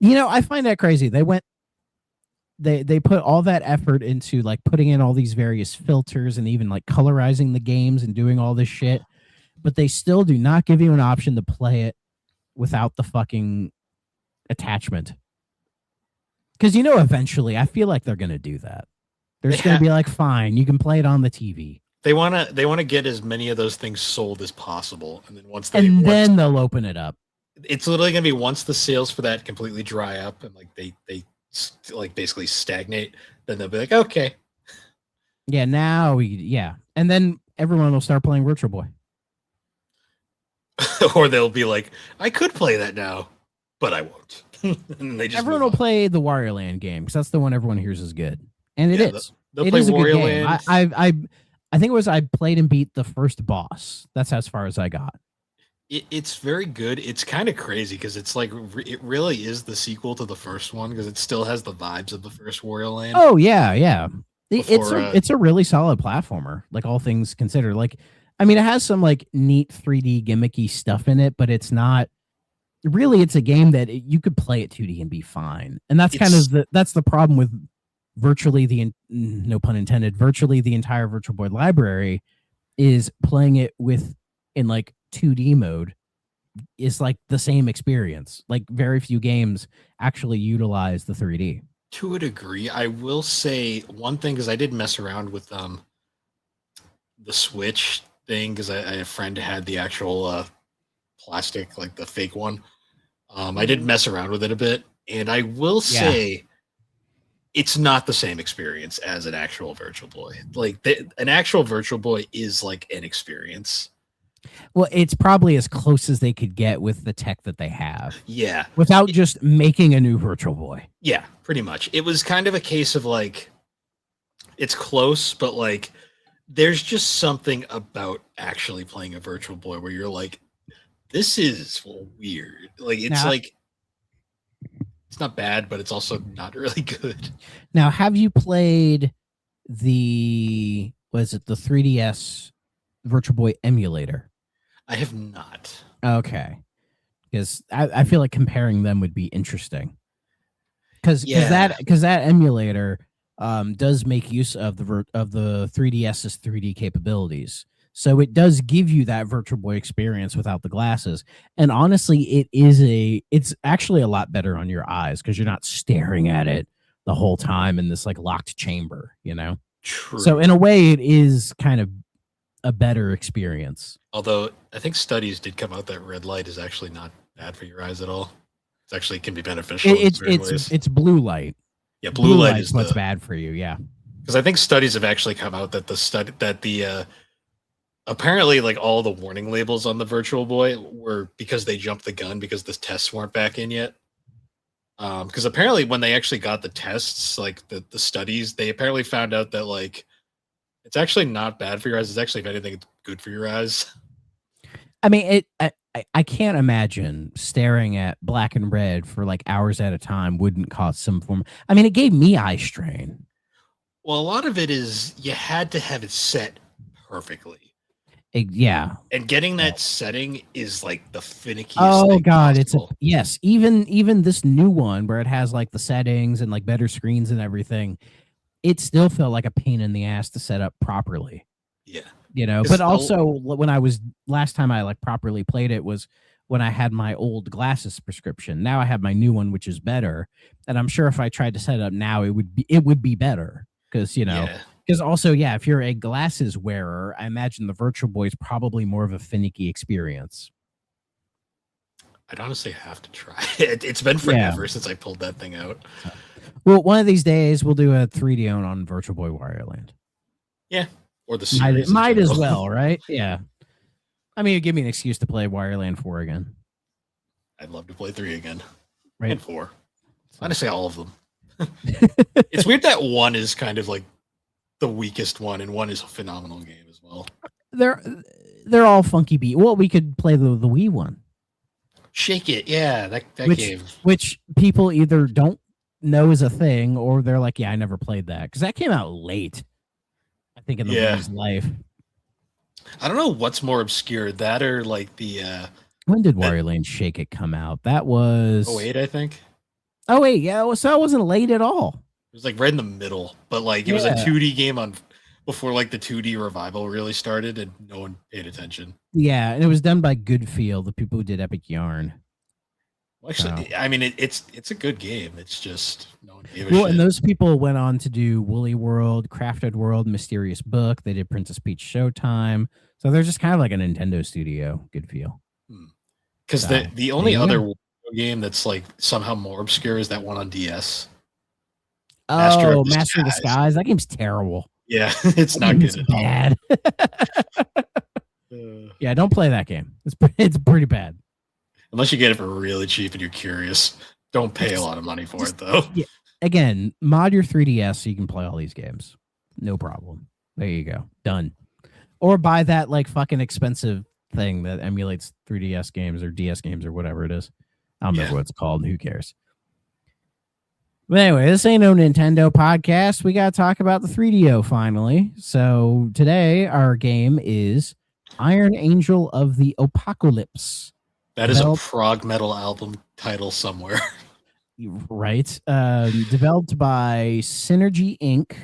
I find that crazy. They put all that effort into like putting in all these various filters and even like colorizing the games and doing all this shit, but they still do not give you an option to play it without the fucking attachment. Because eventually I feel like they're gonna do that. They're just gonna be like, fine, you can play it on the TV. They wanna get as many of those things sold as possible, and then then they'll open it up. It's literally gonna be once the sales for that completely dry up and like they like basically stagnate, then they'll be like, okay. Yeah, and then everyone will start playing Virtual Boy. Or they'll be like, I could play that now, but I won't. And everyone will play the Wario Land game because that's the one everyone hears is good, and it is. They'll play Wario Land. I think it was I played and beat the first boss. That's as far as I got. It's very good. It's kind of crazy because it's like it really is the sequel to the first one because it still has the vibes of the first Wario Land. Oh yeah. It's a really solid platformer, like all things considered. Like, I mean, it has some like neat 3D gimmicky stuff in it, but it's not really. It's a game that you could play it 2D and be fine, and that's that's the problem with virtually no pun intended, virtually the entire Virtual Boy library is playing it in like 2D mode is like the same experience. Like very few games actually utilize the 3D. To a degree, I will say one thing because I did mess around with the Switch thing because I had a friend who had the actual plastic, like the fake one. I did mess around with it a bit, and I will say it's not the same experience as an actual Virtual Boy. Like an actual Virtual Boy is like an experience. Well, it's probably as close as they could get with the tech that they have. Yeah. Without just making a new Virtual Boy. Yeah, pretty much. It was kind of a case of like, it's close, but like, there's just something about actually playing a Virtual Boy where you're like, this is weird. Like, it's it's not bad, but it's also not really good. Now, have you played the 3DS Virtual Boy emulator? I have not. Okay. Because I feel like comparing them would be interesting. Because that emulator does make use of the 3DS's 3D capabilities. So it does give you that Virtual Boy experience without the glasses. And honestly, it's actually a lot better on your eyes because you're not staring at it the whole time in this like locked chamber, True. So in a way, it is kind of a better experience. Although I think studies did come out that red light is actually not bad for your eyes at all. It actually can be beneficial. It's blue light. Yeah, blue light is what's bad for you. Yeah, because I think studies have actually come out that apparently like all the warning labels on the Virtual Boy were because they jumped the gun because the tests weren't back in yet. Because apparently when they actually got the tests, like the studies, they apparently found out that like it's actually not bad for your eyes. It's actually, if anything, it's good for your eyes. I mean, I can't imagine staring at black and red for like hours at a time wouldn't cause some form. I mean, it gave me eye strain. Well, a lot of it is you had to have it set perfectly. Yeah. And getting that setting is like the finickiest thing God, possible. Even this new one where it has like the settings and like better screens and everything, it still felt like a pain in the ass to set up properly. Yeah. But also when last time I like properly played it was when I had my old glasses prescription. Now I have my new one, which is better. And I'm sure if I tried to set it up now, it would be better because because also if you're a glasses wearer, I imagine the Virtual Boy is probably more of a finicky experience. I'd honestly have to try it. It's been forever since I pulled that thing out. Well, one of these days we'll do a 3DO on Virtual Boy Wario Land. Yeah, or the series. Might as well, right? Yeah. I mean, it'd give me an excuse to play Wario Land 4 again. I'd love to play 3 again. Right. And 4. Honestly, all of them. It's weird that 1 is kind of like the weakest one, and 1 is a phenomenal game as well. They're all funky beat. Well, we could play the Wii one. Shake It, yeah, that game. Which people either don't know is a thing, or they're like, I never played that. Because that came out late, I think, in the Wii's life. I don't know what's more obscure, that or like the... when did Wario Land Shake It come out? That was... 08, I think. Oh, wait, yeah, so that wasn't late at all. It was like right in the middle, but like it was a 2D game before like the 2D revival really started, and no one paid attention. Yeah, and it was done by Goodfeel, the people who did Epic Yarn. Well, actually, I mean, it's a good game. It's just no one gave a shit. And those people went on to do Woolly World, Crafted World, Mysterious Book. They did Princess Peach Showtime. So they're just kind of like a Nintendo studio. Goodfeel. Because the only other game that's like somehow more obscure is that one on DS. Oh, Master of Disguise. That game's terrible. Yeah, it's not good at bad. Yeah, don't play that game. It's pretty bad. Unless you get it for really cheap and you're curious. Don't pay a lot of money for it, though. Yeah. Again, mod your 3DS so you can play all these games. No problem. There you go. Done. Or buy that like fucking expensive thing that emulates 3DS games or DS games or whatever it is. I don't remember what it's called. Who cares? But anyway, this ain't no Nintendo podcast. We got to talk about the 3DO finally. So today our game is Iron Angel of the Apocalypse. That is a prog metal album title somewhere. Right. Developed by Synergy Inc.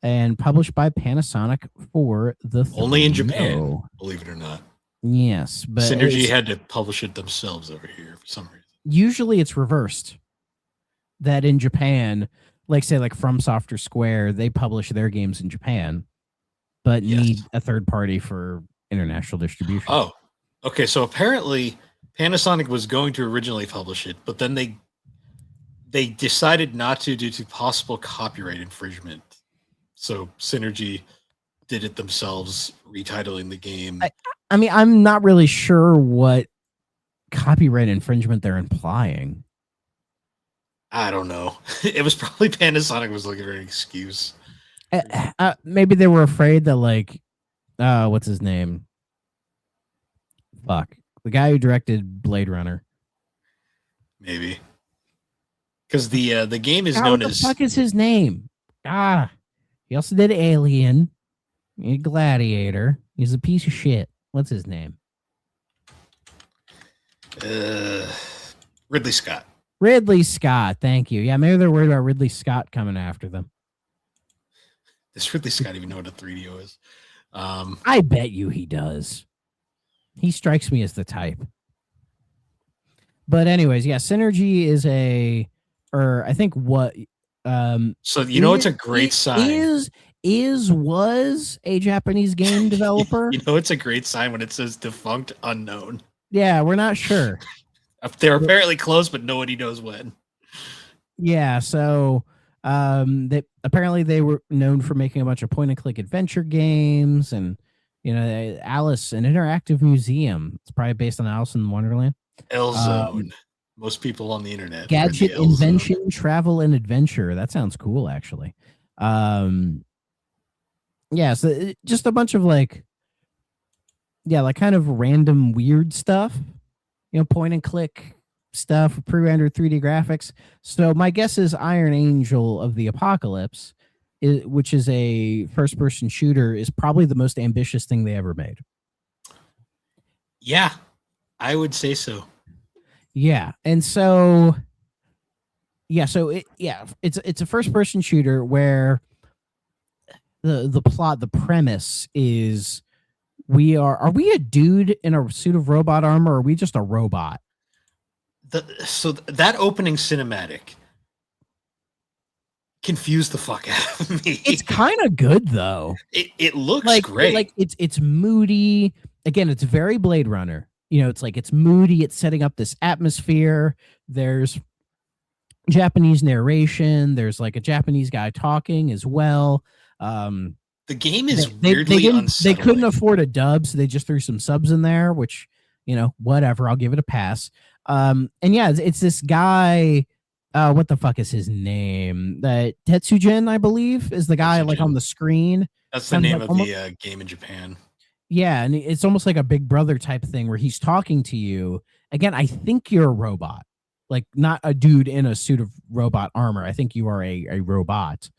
and published by Panasonic for the 3DO. Only in Japan, believe it or not. Yes, but Synergy had to publish it themselves over here for some reason. Usually it's reversed. That in Japan, like say like FromSoft or Square, they publish their games in Japan, but need a third party for international distribution. Oh, okay. So apparently Panasonic was going to originally publish it, but then they decided not to due to possible copyright infringement. So Synergy did it themselves, retitling the game. I mean, I'm not really sure what copyright infringement they're implying. I don't know. It was probably Panasonic was looking for an excuse. Maybe they were afraid that like, what's his name? Fuck. The guy who directed Blade Runner. Maybe. Because the game is known as... What the fuck is his name? He also did Alien. Gladiator. He's a piece of shit. What's his name? Ridley Scott. Ridley Scott. Thank you. Yeah, maybe they're worried about Ridley Scott coming after them. Does Ridley Scott even know what a 3DO is? I bet you he does. He strikes me as the type. But anyways, yeah, Synergy is I think what... so it's a great sign. Was a Japanese game developer. It's a great sign when it says defunct unknown. Yeah, we're not sure. They're apparently close, but nobody knows when. Yeah, so apparently they were known for making a bunch of point-and-click adventure games, and Alice, an interactive museum. It's probably based on Alice in Wonderland. L-Zone. Most people on the internet. Gadget invention, travel, and adventure. That sounds cool, actually. Yeah, so just a bunch of like kind of random weird stuff, point and click stuff, pre-rendered 3D graphics. So my guess is Iron Angel of the Apocalypse, which is a first-person shooter, is probably the most ambitious thing they ever made. Yeah, I would say so. Yeah, and so it's a first-person shooter where the plot, the premise is Are we a dude in a suit of robot armor, or are we just a robot? That opening cinematic confused the fuck out of me. It's kind of good though. It looks great. It's moody. Again, it's very Blade Runner. You know, it's moody. It's setting up this atmosphere. There's Japanese narration. There's like a Japanese guy talking as well. The game is weirdly unsettling. They couldn't afford a dub, so they just threw some subs in there, which, you know, whatever. I'll give it a pass. And yeah, it's this guy. What the fuck is his name? That Tetsujin, I believe, is the guy Tetsujin. like on the screen. That's the name of the game in Japan. Yeah, and it's almost like a Big Brother type thing where he's talking to you. Again, I think you're a robot, like not a dude in a suit of robot armor. I think you are a robot.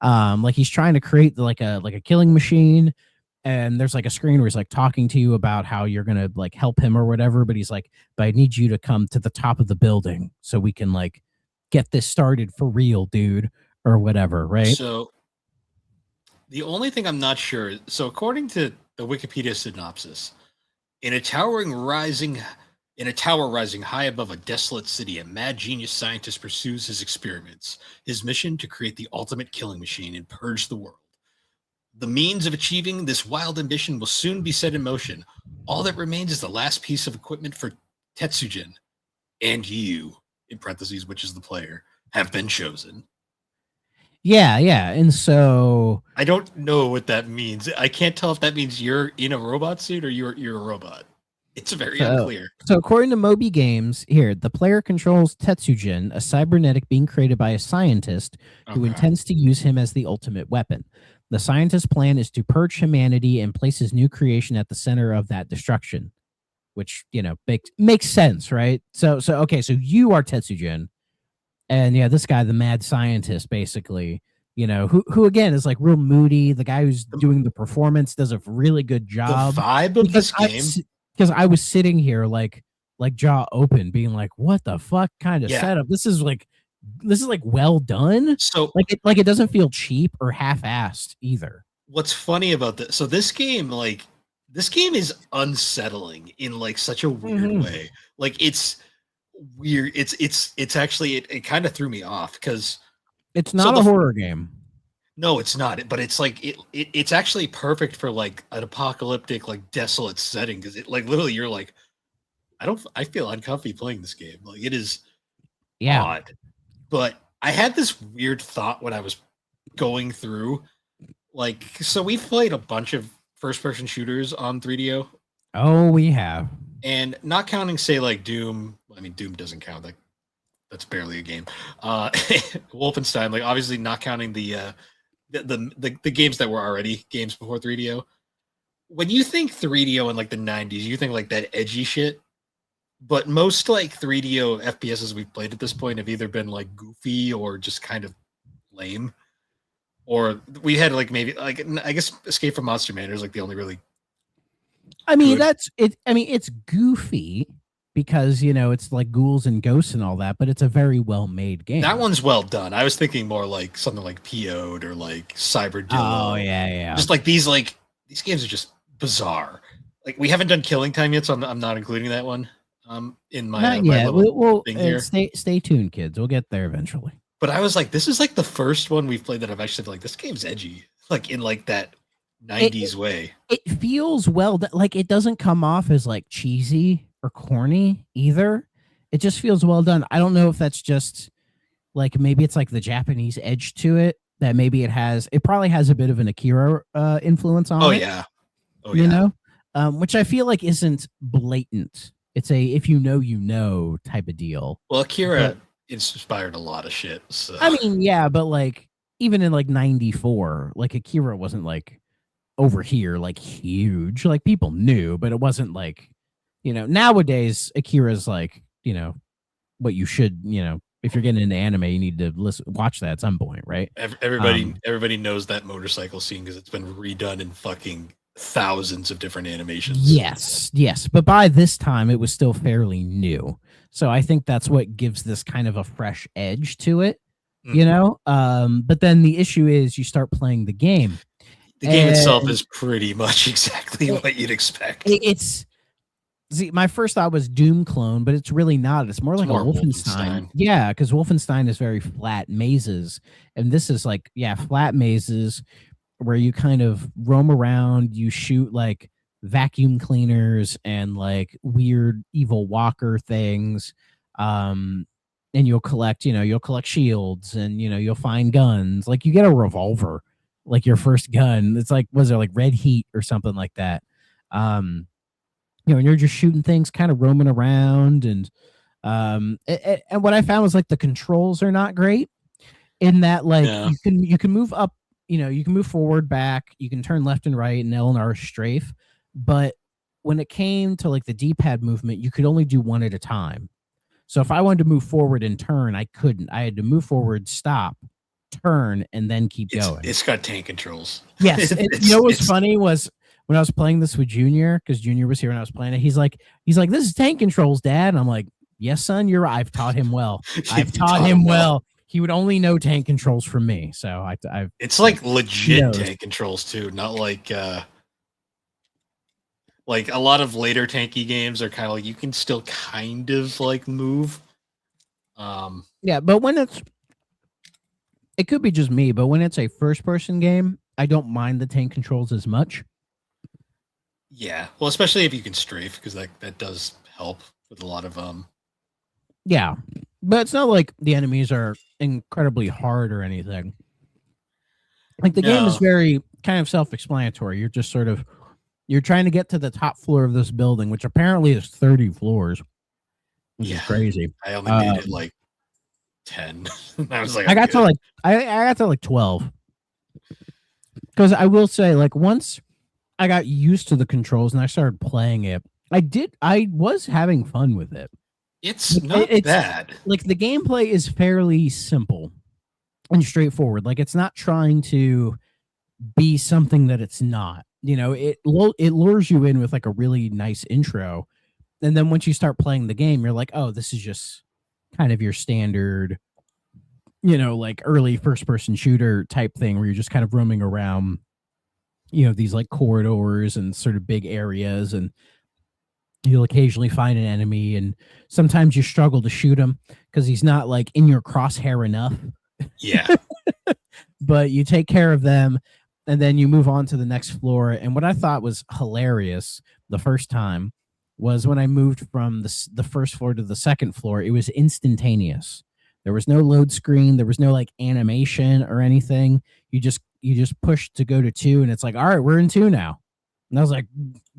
Like he's trying to create like a killing machine, and there's like a screen where he's like talking to you about how you're gonna like help him or whatever. But he's like, "But I need you to come to the top of the building so we can like get this started for real, dude," or whatever, right? So the only thing I'm not sure. So according to the Wikipedia synopsis, in a tower rising high above a desolate city, a mad genius scientist pursues his experiments. His mission to create the ultimate killing machine and purge the world. The means of achieving this wild ambition will soon be set in motion. All that remains is the last piece of equipment for Tetsujin, and you, in parentheses, which is the player, have been chosen. Yeah. And so I don't know what that means. I can't tell if that means you're in a robot suit or you're a robot. It's very unclear. So according to Moby Games, here, the player controls Tetsujin, a cybernetic being created by a scientist who intends to use him as the ultimate weapon. The scientist's plan is to purge humanity and place his new creation at the center of that destruction, which, you know, makes sense, right? So you are Tetsujin. And yeah, this guy, the mad scientist, basically, you know, who again is like real moody. The guy who's doing the performance does a really good job. The vibe of this game, because I was sitting here like jaw open, being like, "What the fuck kind of setup? This is like well done." So it doesn't feel cheap or half-assed either. What's funny about this? So this game is unsettling in like such a weird way. Like it's weird. It's actually it kind of threw me off because it's not a horror game. No, it's not. But it's like it's actually perfect for like an apocalyptic, like desolate setting because it like literally you're like, I feel uncomfy playing this game. Like it is odd. But I had this weird thought when I was going through, like, so we've played a bunch of first-person shooters on 3DO. Oh, we have. And not counting, say, like Doom. I mean, Doom doesn't count. That's barely a game. Wolfenstein, like, obviously not counting the games that were already games before 3DO. When you think 3DO in like the 90s, you think like that edgy shit. But most like 3DO FPSs we've played at this point have either been like goofy or just kind of lame. Or we had like maybe like I guess Escape from Monster Manor is like the only really. I mean that's it. I mean it's goofy because you know it's like ghouls and ghosts and all that, but it's a very well made game. That one's well done. I was thinking more like something like PO'd or like Cyberdillo. Oh yeah. Just like these games are just bizarre. Like we haven't done Killing Time yet, so I'm not including that one. In my we'll thing here. Stay tuned, kids. We'll get there eventually. But I was like, this is like the first one we've played that I've actually like this game's edgy, like in like that 90s way. It feels like it doesn't come off as like cheesy or corny either. It just feels well done. I don't know if that's just like maybe it's like the Japanese edge to it that maybe it probably has a bit of an Akira influence on it. Oh you know, which I feel like isn't blatant. It's a if you know type of deal. Well, Akira inspired a lot of shit. So. I mean, yeah, but like even in like 94, like Akira wasn't like over here like huge. Like people knew, but it wasn't like, you know, nowadays Akira's like, you know, what you should, you know, if you're getting into anime, you need to watch that at some point, right? Everybody knows that motorcycle scene because it's been redone in fucking thousands of different animations. Yes. But by this time, it was still fairly new. So I think that's what gives this kind of a fresh edge to it, you know? But then the issue is you start playing the game. The game itself is pretty much exactly what you'd expect. It's see, my first thought was Doom clone, but it's really not. It's more like a Wolfenstein. Yeah, because Wolfenstein is very flat mazes, and this is like flat mazes where you kind of roam around. You shoot like vacuum cleaners and like weird evil walker things, and you'll collect shields, and you'll find guns. Like you get a revolver, like your first gun. It's like, was it like red heat or something like that? And you're just shooting things, kind of roaming around, and what I found was like the controls are not great in that, like you can move up, you can move forward, back, you can turn left and right, and L and R strafe, but when it came to like the D-pad movement, you could only do one at a time. So if I wanted to move forward and turn, I couldn't. I had to move forward, stop, turn, and then keep going. It's got tank controls. Yes. What's funny was when I was playing this with Junior, because Junior was here when I was playing it, he's like, this is tank controls, Dad. And I'm like, yes, son, you're right. I've taught him well. I've taught him well. He would only know tank controls from me. So it's like legit tank controls too, not like a lot of later tanky games are kind of like you can still kind of like move. But when it could be just me, but when it's a first person game, I don't mind the tank controls as much. Yeah, well, especially if you can strafe, because that does help with a lot of Yeah, but it's not like the enemies are incredibly hard or anything. Like the game is very kind of self-explanatory. You're just sort of trying to get to the top floor of this building, which apparently is 30 floors. Which is crazy. I only made it like 10. I was like, I got to like 12. Because I will say, like, once I got used to the controls and I started playing it, I was having fun with it. It's not bad. Like the gameplay is fairly simple and straightforward. Like it's not trying to be something that it's not. It lures you in with like a really nice intro, and then once you start playing the game, you're like, oh, this is just kind of your standard, like early first person shooter type thing where you're just kind of roaming around, these like corridors and sort of big areas, and you'll occasionally find an enemy, and sometimes you struggle to shoot him because he's not like in your crosshair enough. Yeah. But you take care of them, and then you move on to the next floor. And what I thought was hilarious the first time was when I moved from the first floor to the second floor, it was instantaneous. There was no load screen. There was no like animation or anything. You just push to go to 2, and it's like, all right, we're in 2 now. And I was like,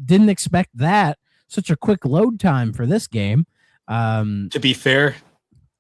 didn't expect that. Such a quick load time for this game. To be fair,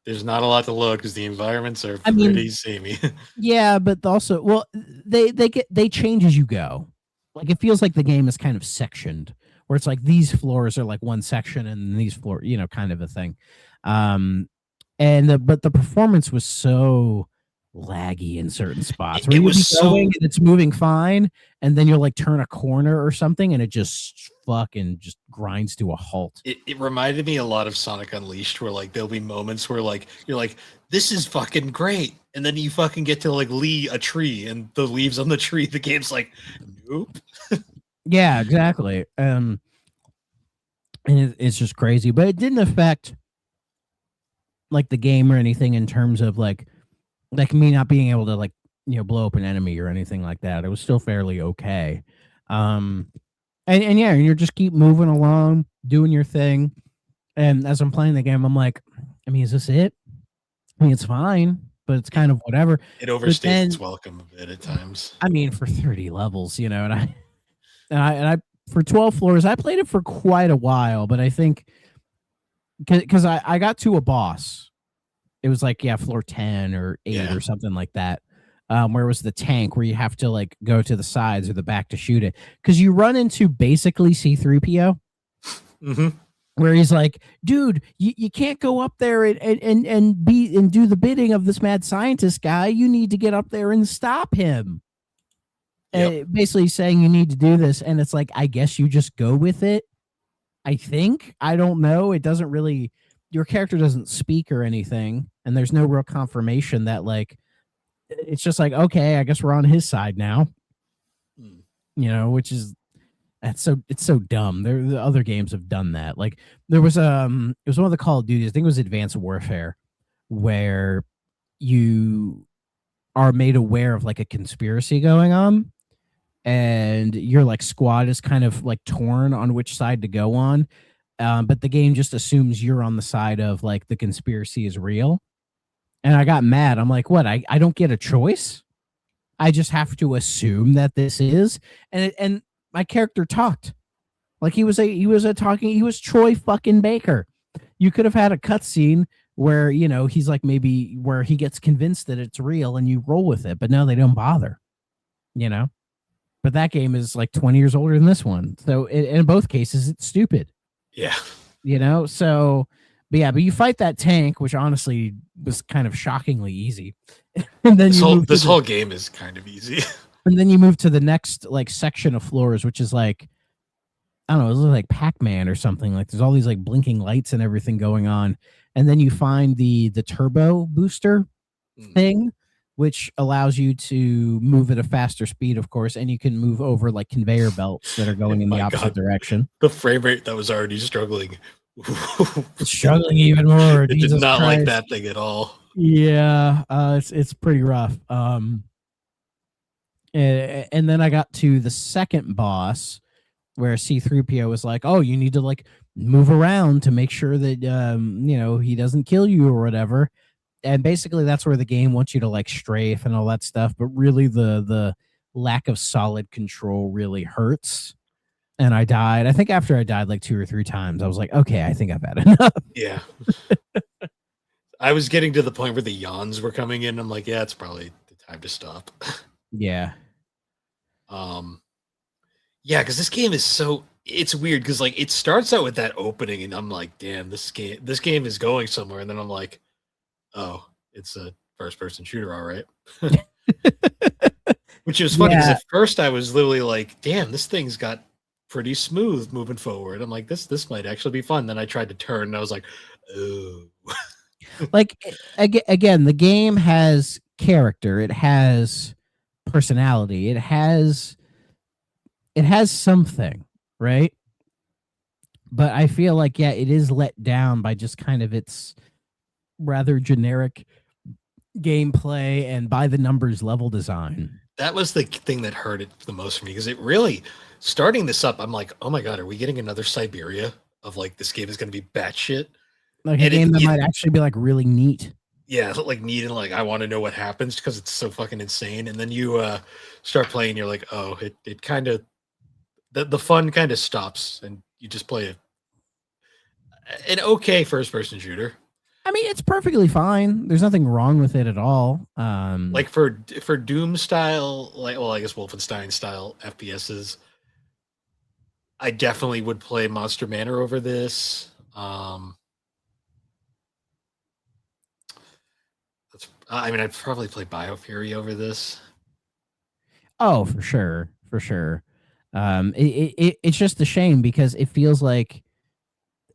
there's not a lot to load because the environments are pretty samey. Yeah, but also, well, they change as you go. Like it feels like the game is kind of sectioned, where it's like these floors are like one section and these floors, kind of a thing. But the performance was so laggy in certain spots where you'll be going and it's moving fine, and then you'll like turn a corner or something and it just fucking just grinds to a halt. It reminded me a lot of Sonic Unleashed, where like there'll be moments where like you're like, this is fucking great, and then you fucking get to like a tree, and the leaves on the tree, the game's like, nope. Yeah, exactly. And it's just crazy, but it didn't affect like the game or anything in terms of like me not being able to like blow up an enemy or anything like that. It was still fairly okay. And you just keep moving along, doing your thing. And as I'm playing the game, I'm like, I mean, is this it? I mean, it's fine, but it's kind of whatever. It overstays its welcome a bit at times. I mean, for 30 levels, and I for 12 floors, I played it for quite a while, but I think because I got to a boss. It was like, floor 10 or 8 or something like that. Where it was the tank where you have to like go to the sides or the back to shoot it. Because you run into basically C-3PO. Mm-hmm. Where he's like, dude, you can't go up there and do the bidding of this mad scientist guy. You need to get up there and stop him. Yep. Basically saying you need to do this. And it's like, I guess you just go with it. I think. I don't know. It doesn't really... Your character doesn't speak or anything, and there's no real confirmation that like it's just like, okay, I guess we're on his side now. which is it's so dumb. The other games have done that. Like there was it was one of the Call of Duties, I think it was Advanced Warfare, where you are made aware of like a conspiracy going on, and your like squad is kind of like torn on which side to go on. But the game just assumes you're on the side of like the conspiracy is real. And I got mad. I'm like, what? I don't get a choice. I just have to assume that this is. And my character talked. Like he was Troy fucking Baker. You could have had a cutscene where, he's like maybe where he gets convinced that it's real and you roll with it, but no, they don't bother. But that game is like 20 years older than this one. So in both cases, it's stupid. Yeah. So, but you fight that tank, which honestly was kind of shockingly easy. And then this whole game is kind of easy. And then you move to the next like section of floors, which is like, I don't know, it was like Pac-Man or something. Like there's all these like blinking lights and everything going on. And then you find the turbo booster thing, which allows you to move at a faster speed, of course, and you can move over like conveyor belts that are going in the opposite direction. The frame rate that was already struggling. It's struggling even more. It did not like that thing at all. Yeah, it's pretty rough. And then I got to the second boss where C-3PO was like, oh, you need to like move around to make sure that he doesn't kill you or whatever. And basically that's where the game wants you to like strafe and all that stuff, but really the lack of solid control really hurts. And I died. I think after I died like 2 or 3 times, I was like, okay, I think I've had enough. Yeah. I was getting to the point where the yawns were coming in. I'm like, yeah, it's probably the time to stop. Yeah. Yeah, because this game is it's weird because like it starts out with that opening and I'm like, damn, this game is going somewhere. And then I'm like, oh, it's a first person shooter, all right. Which is funny because at first I was literally like, damn, this thing's got pretty smooth moving forward. I'm like, this might actually be fun. Then I tried to turn and I was like, oh. Like again, the game has character, it has personality, it has something, right? But I feel like it is let down by just kind of its rather generic gameplay and by the numbers level design. That was the thing that hurt it the most for me because it really, starting this up, I'm like, oh my god, are we getting another Siberia of like this game is going to be batshit? Like a game that might actually be like really neat. Yeah, like neat and like I want to know what happens because it's so fucking insane. And then you start playing, you're like, oh, it kind of the fun kind of stops and you just play an okay first person shooter. I mean, it's perfectly fine. There's nothing wrong with it at all. Like for Doom style, like, well, I guess Wolfenstein style FPSs, I definitely would play Monster Manor over this. I'd probably play BioFury over this. Oh, for sure. It's just a shame because it feels like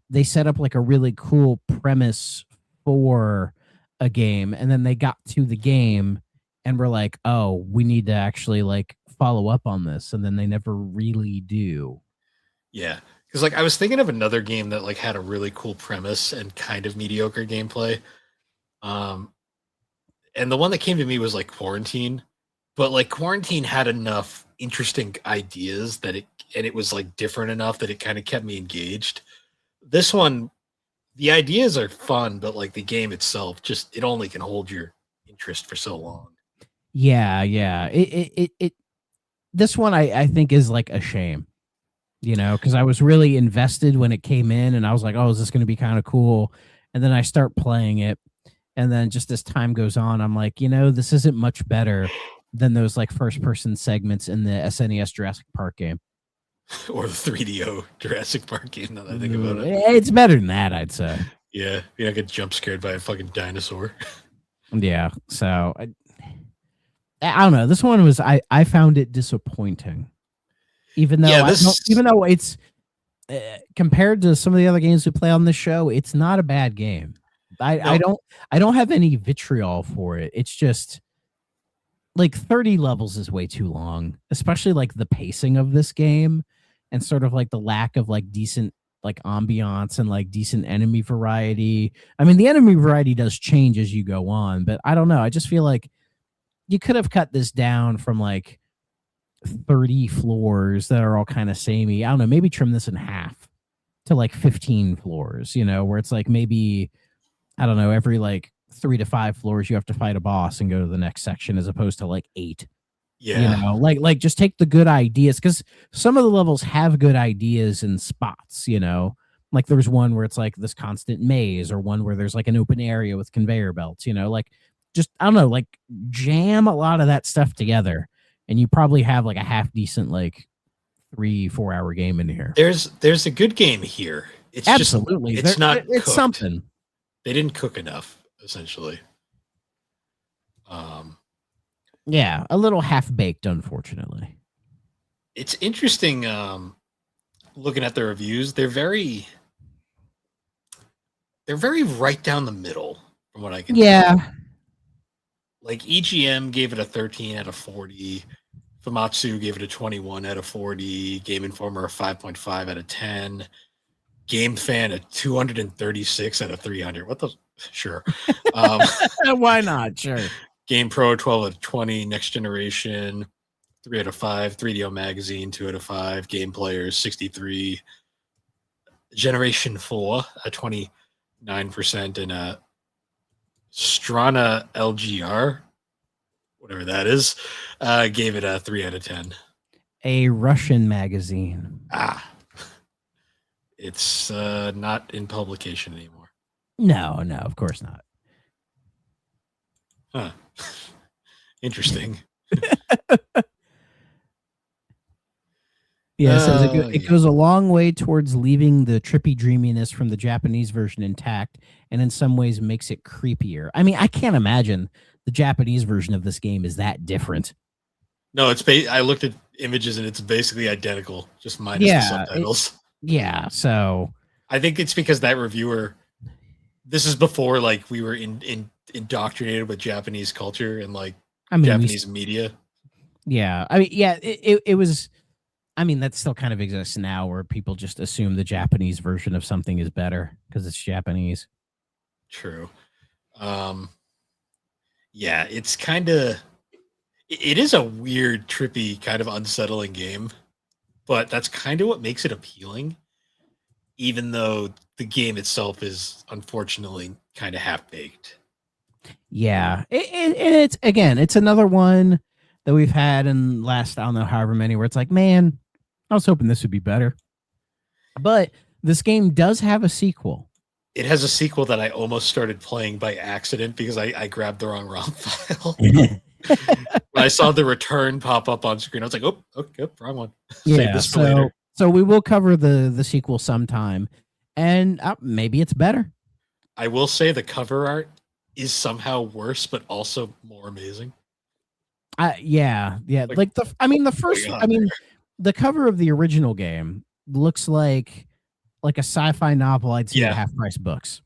they set up like a really cool premise for a game, and then they got to the game and were like, oh, we need to actually like follow up on this, and then they never really do. Yeah, because like I was thinking of another game that like had a really cool premise and kind of mediocre gameplay. And the one that came to me was like Quarantine, but like Quarantine had enough interesting ideas that it was like different enough that it kind of kept me engaged. This one, the ideas are fun, but like the game itself, just it only can hold your interest for so long. Yeah. This one I think is like a shame, because I was really invested when it came in, and I was like, oh, is this going to be kind of cool? And then I start playing it. And then just as time goes on, I'm like, this isn't much better than those like first person segments in the SNES Jurassic Park game. Or the 3DO Jurassic Park game, now that I think about it. It's better than that, I'd say. Yeah, I get jump scared by a fucking dinosaur. Yeah, so I don't know. This one was I found it disappointing. Even though it's compared to some of the other games we play on this show, it's not a bad game. I don't have any vitriol for it. It's just like 30 levels is way too long, especially like the pacing of this game and sort of like the lack of like decent like ambiance and like decent enemy variety. I mean, the enemy variety does change as you go on, but I don't know. I just feel like you could have cut this down from like 30 floors that are all kind of samey. I don't know, maybe trim this in half to like 15 floors, you know, where it's like maybe, I don't know, every like 3 to 5 floors you have to fight a boss and go to the next section as opposed to like 8. Yeah. You know, like just take the good ideas, because some of the levels have good ideas in spots, you know. Like there's one where it's like this constant maze, or one where there's like an open area with conveyor belts, you know, like just I don't know, like jam a lot of that stuff together and you probably have like a half decent like 3-4 hour game in here. There's a good game here. It's absolutely just it's not it's cooked. something. They didn't cook enough, essentially. Yeah, a little half baked, unfortunately. It's interesting looking at the reviews. They're very right down the middle from what I can tell. Like EGM gave it a 13 out of 40. Famitsu gave it a 21 out of 40. Game Informer a 5.5 out of 10. Game Fan a 236 out of 300. What the? Sure. Why not? Sure. Game Pro 12 out of 20. Next Generation 3 out of 5. 3DO Magazine 2 out of 5. Game Players 63. Generation 4 a 29%, and a Strana LGR, whatever that is, gave it a 3 out of 10. A Russian magazine. It's not in publication anymore. No, of course not. Huh. Interesting. Yeah, so it goes a long way towards leaving the trippy dreaminess from the Japanese version intact, and in some ways makes it creepier. I mean, I can't imagine the Japanese version of this game is that different. No, I looked at images and it's basically identical, just minus the subtitles. So I think it's because that reviewer, this is before like we were indoctrinated with Japanese culture and like Japanese media. Yeah, I mean, it was. I mean, that still kind of exists now, where people just assume the Japanese version of something is better because it's Japanese. True. Yeah, it's kind of. It is a weird, trippy, kind of unsettling game, but that's kind of what makes it appealing, even though the game itself is unfortunately kind of half-baked. Yeah, it's again, it's another one that we've had in last, I don't know, however many, where it's like, man, I was hoping this would be better. But this game does have a sequel. It has a sequel that I almost started playing by accident because I grabbed the wrong ROM file. When I saw the return pop up on screen, I was like, oh, okay, wrong one. Yeah, save this for later. So we will cover the sequel sometime, and maybe it's better. I will say the cover art is somehow worse, but also more amazing. Yeah. Like the cover of the original game looks like a sci-fi novel I'd see at half-price books.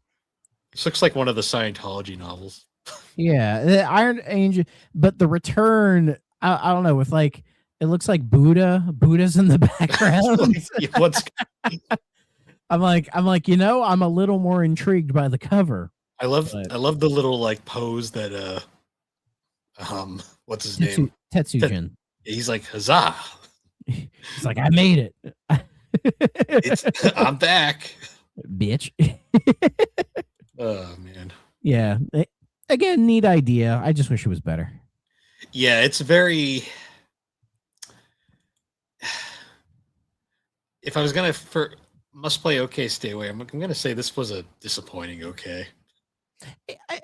This looks like one of the Scientology novels. Yeah, the Iron Angel, but the return, I don't know, with like it looks like Buddha's in the background. I'm like, you know, I'm a little more intrigued by the cover. I love the little like pose that what's his name? Tetsujin. He's like, huzzah. He's like, I made it. I'm back. Bitch. Oh man. Yeah. Again, neat idea. I just wish it was better. Yeah, it's very. If I was gonna must play okay, stay away. I'm gonna say this was a disappointing okay.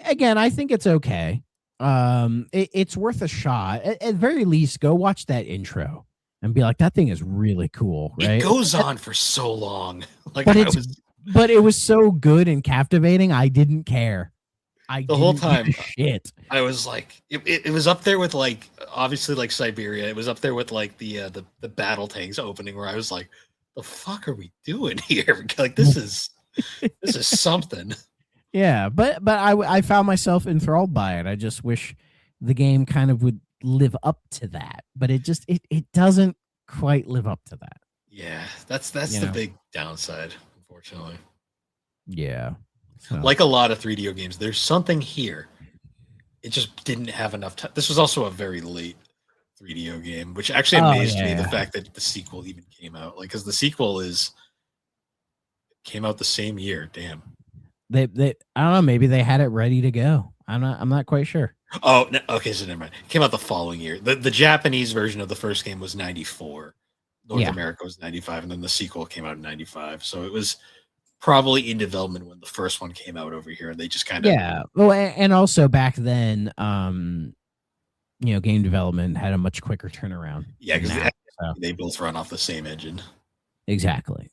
Again, I think it's okay. It's worth a shot. At very least, go watch that intro and be like, that thing is really cool, right? It goes on for so long. Like, but it was so good and captivating. I didn't care. The whole time, shit. I was like, it was up there with like, obviously like Siberia. It was up there with like the battle tanks opening, where I was like, the fuck are we doing here? Like this is something. Yeah, but I found myself enthralled by it. I just wish the game kind of would live up to that, but it just it doesn't quite live up to that. Yeah, that's the big downside, unfortunately. Yeah. So. Like a lot of 3DO games, there's something here. It just didn't have enough time. This was also a very late 3DO game, which actually amazed me, the fact that the sequel even came out. Like, because the sequel came out the same year. Damn. They I don't know, maybe they had it ready to go. I'm not quite sure. Oh, no, okay, so never mind. It came out the following year. The Japanese version of the first game was 94. North America was 95, and then the sequel came out in 95. So it was probably in development when the first one came out over here, and they just kind of Well, and also back then, game development had a much quicker turnaround. Yeah, because they both run off the same engine. Exactly.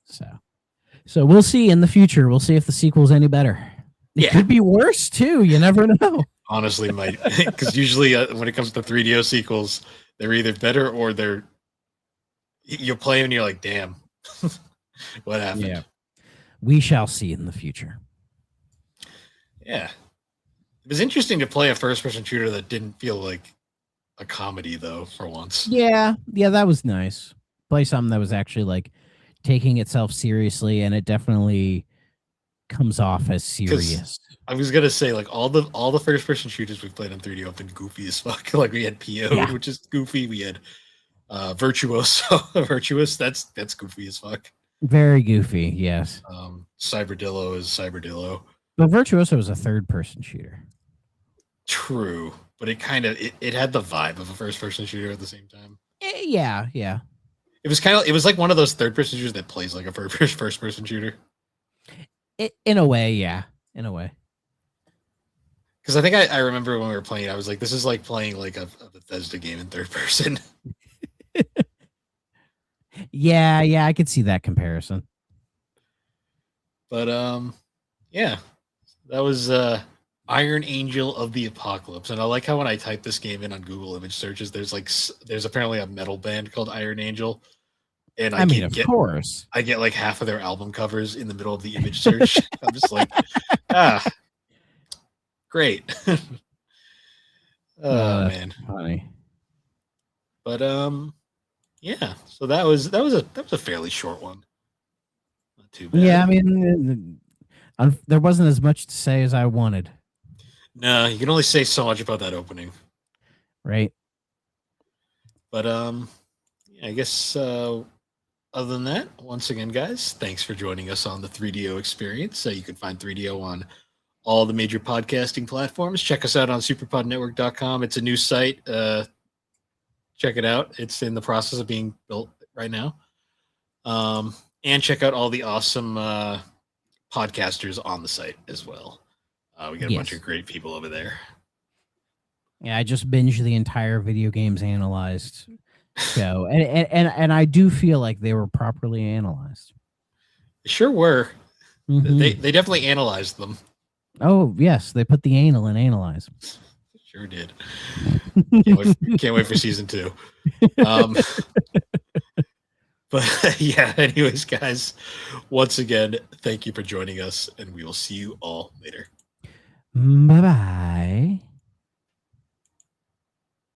So we'll see in the future. We'll see if the sequel's any better. It could be worse too. You never know. Honestly, might, because usually when it comes to 3DO sequels, they're either better or you play them and you're like, damn, what happened? Yeah, we shall see in the future. Yeah, it was interesting to play a first-person shooter that didn't feel like a comedy, though, for once. Yeah, that was nice. Play something that was actually like taking itself seriously, and it definitely comes off as serious. I was gonna say, like, all the first-person shooters we've played on 3DO have been goofy as fuck. Like, we had PO, which is goofy. We had Virtuoso, Virtuous. That's goofy as fuck. Very goofy, yes. Cyberdillo is Cyberdillo. But Virtuoso was a third-person shooter. True, but it kind of it had the vibe of a first-person shooter at the same time. Yeah. It was like one of those third-person shooters that plays like a first-person shooter. In a way, yeah. In a way. Because I think I remember when we were playing, I was like, this is like playing like a Bethesda game in third person. Yeah, I could see that comparison. But yeah, that was Iron Angel of the Apocalypse, and I like how when I type this game in on Google image searches, there's apparently a metal band called Iron Angel, and I mean, of course, I get like half of their album covers in the middle of the image search. I'm just like, great. Oh man, funny. But yeah. So that was a fairly short one. Not too bad. Yeah, I mean, there wasn't as much to say as I wanted. No, you can only say so much about that opening, right? But I guess other than that, once again, guys, thanks for joining us on the 3DO experience. You can find 3DO on all the major podcasting platforms. Check us out on superpodnetwork.com. It's a new site. Check it out. It's in the process of being built right now. And check out all the awesome podcasters on the site as well. We got a bunch of great people over there. Yeah, I just binged the entire Video Games Analyzed show, and I do feel like they were properly analyzed. They sure were. Mm-hmm. They definitely analyzed them. Oh yes, they put the anal in analyze. Sure did. Can't wait for season 2. But yeah, anyways, guys, once again, thank you for joining us, and we will see you all later. Bye-bye.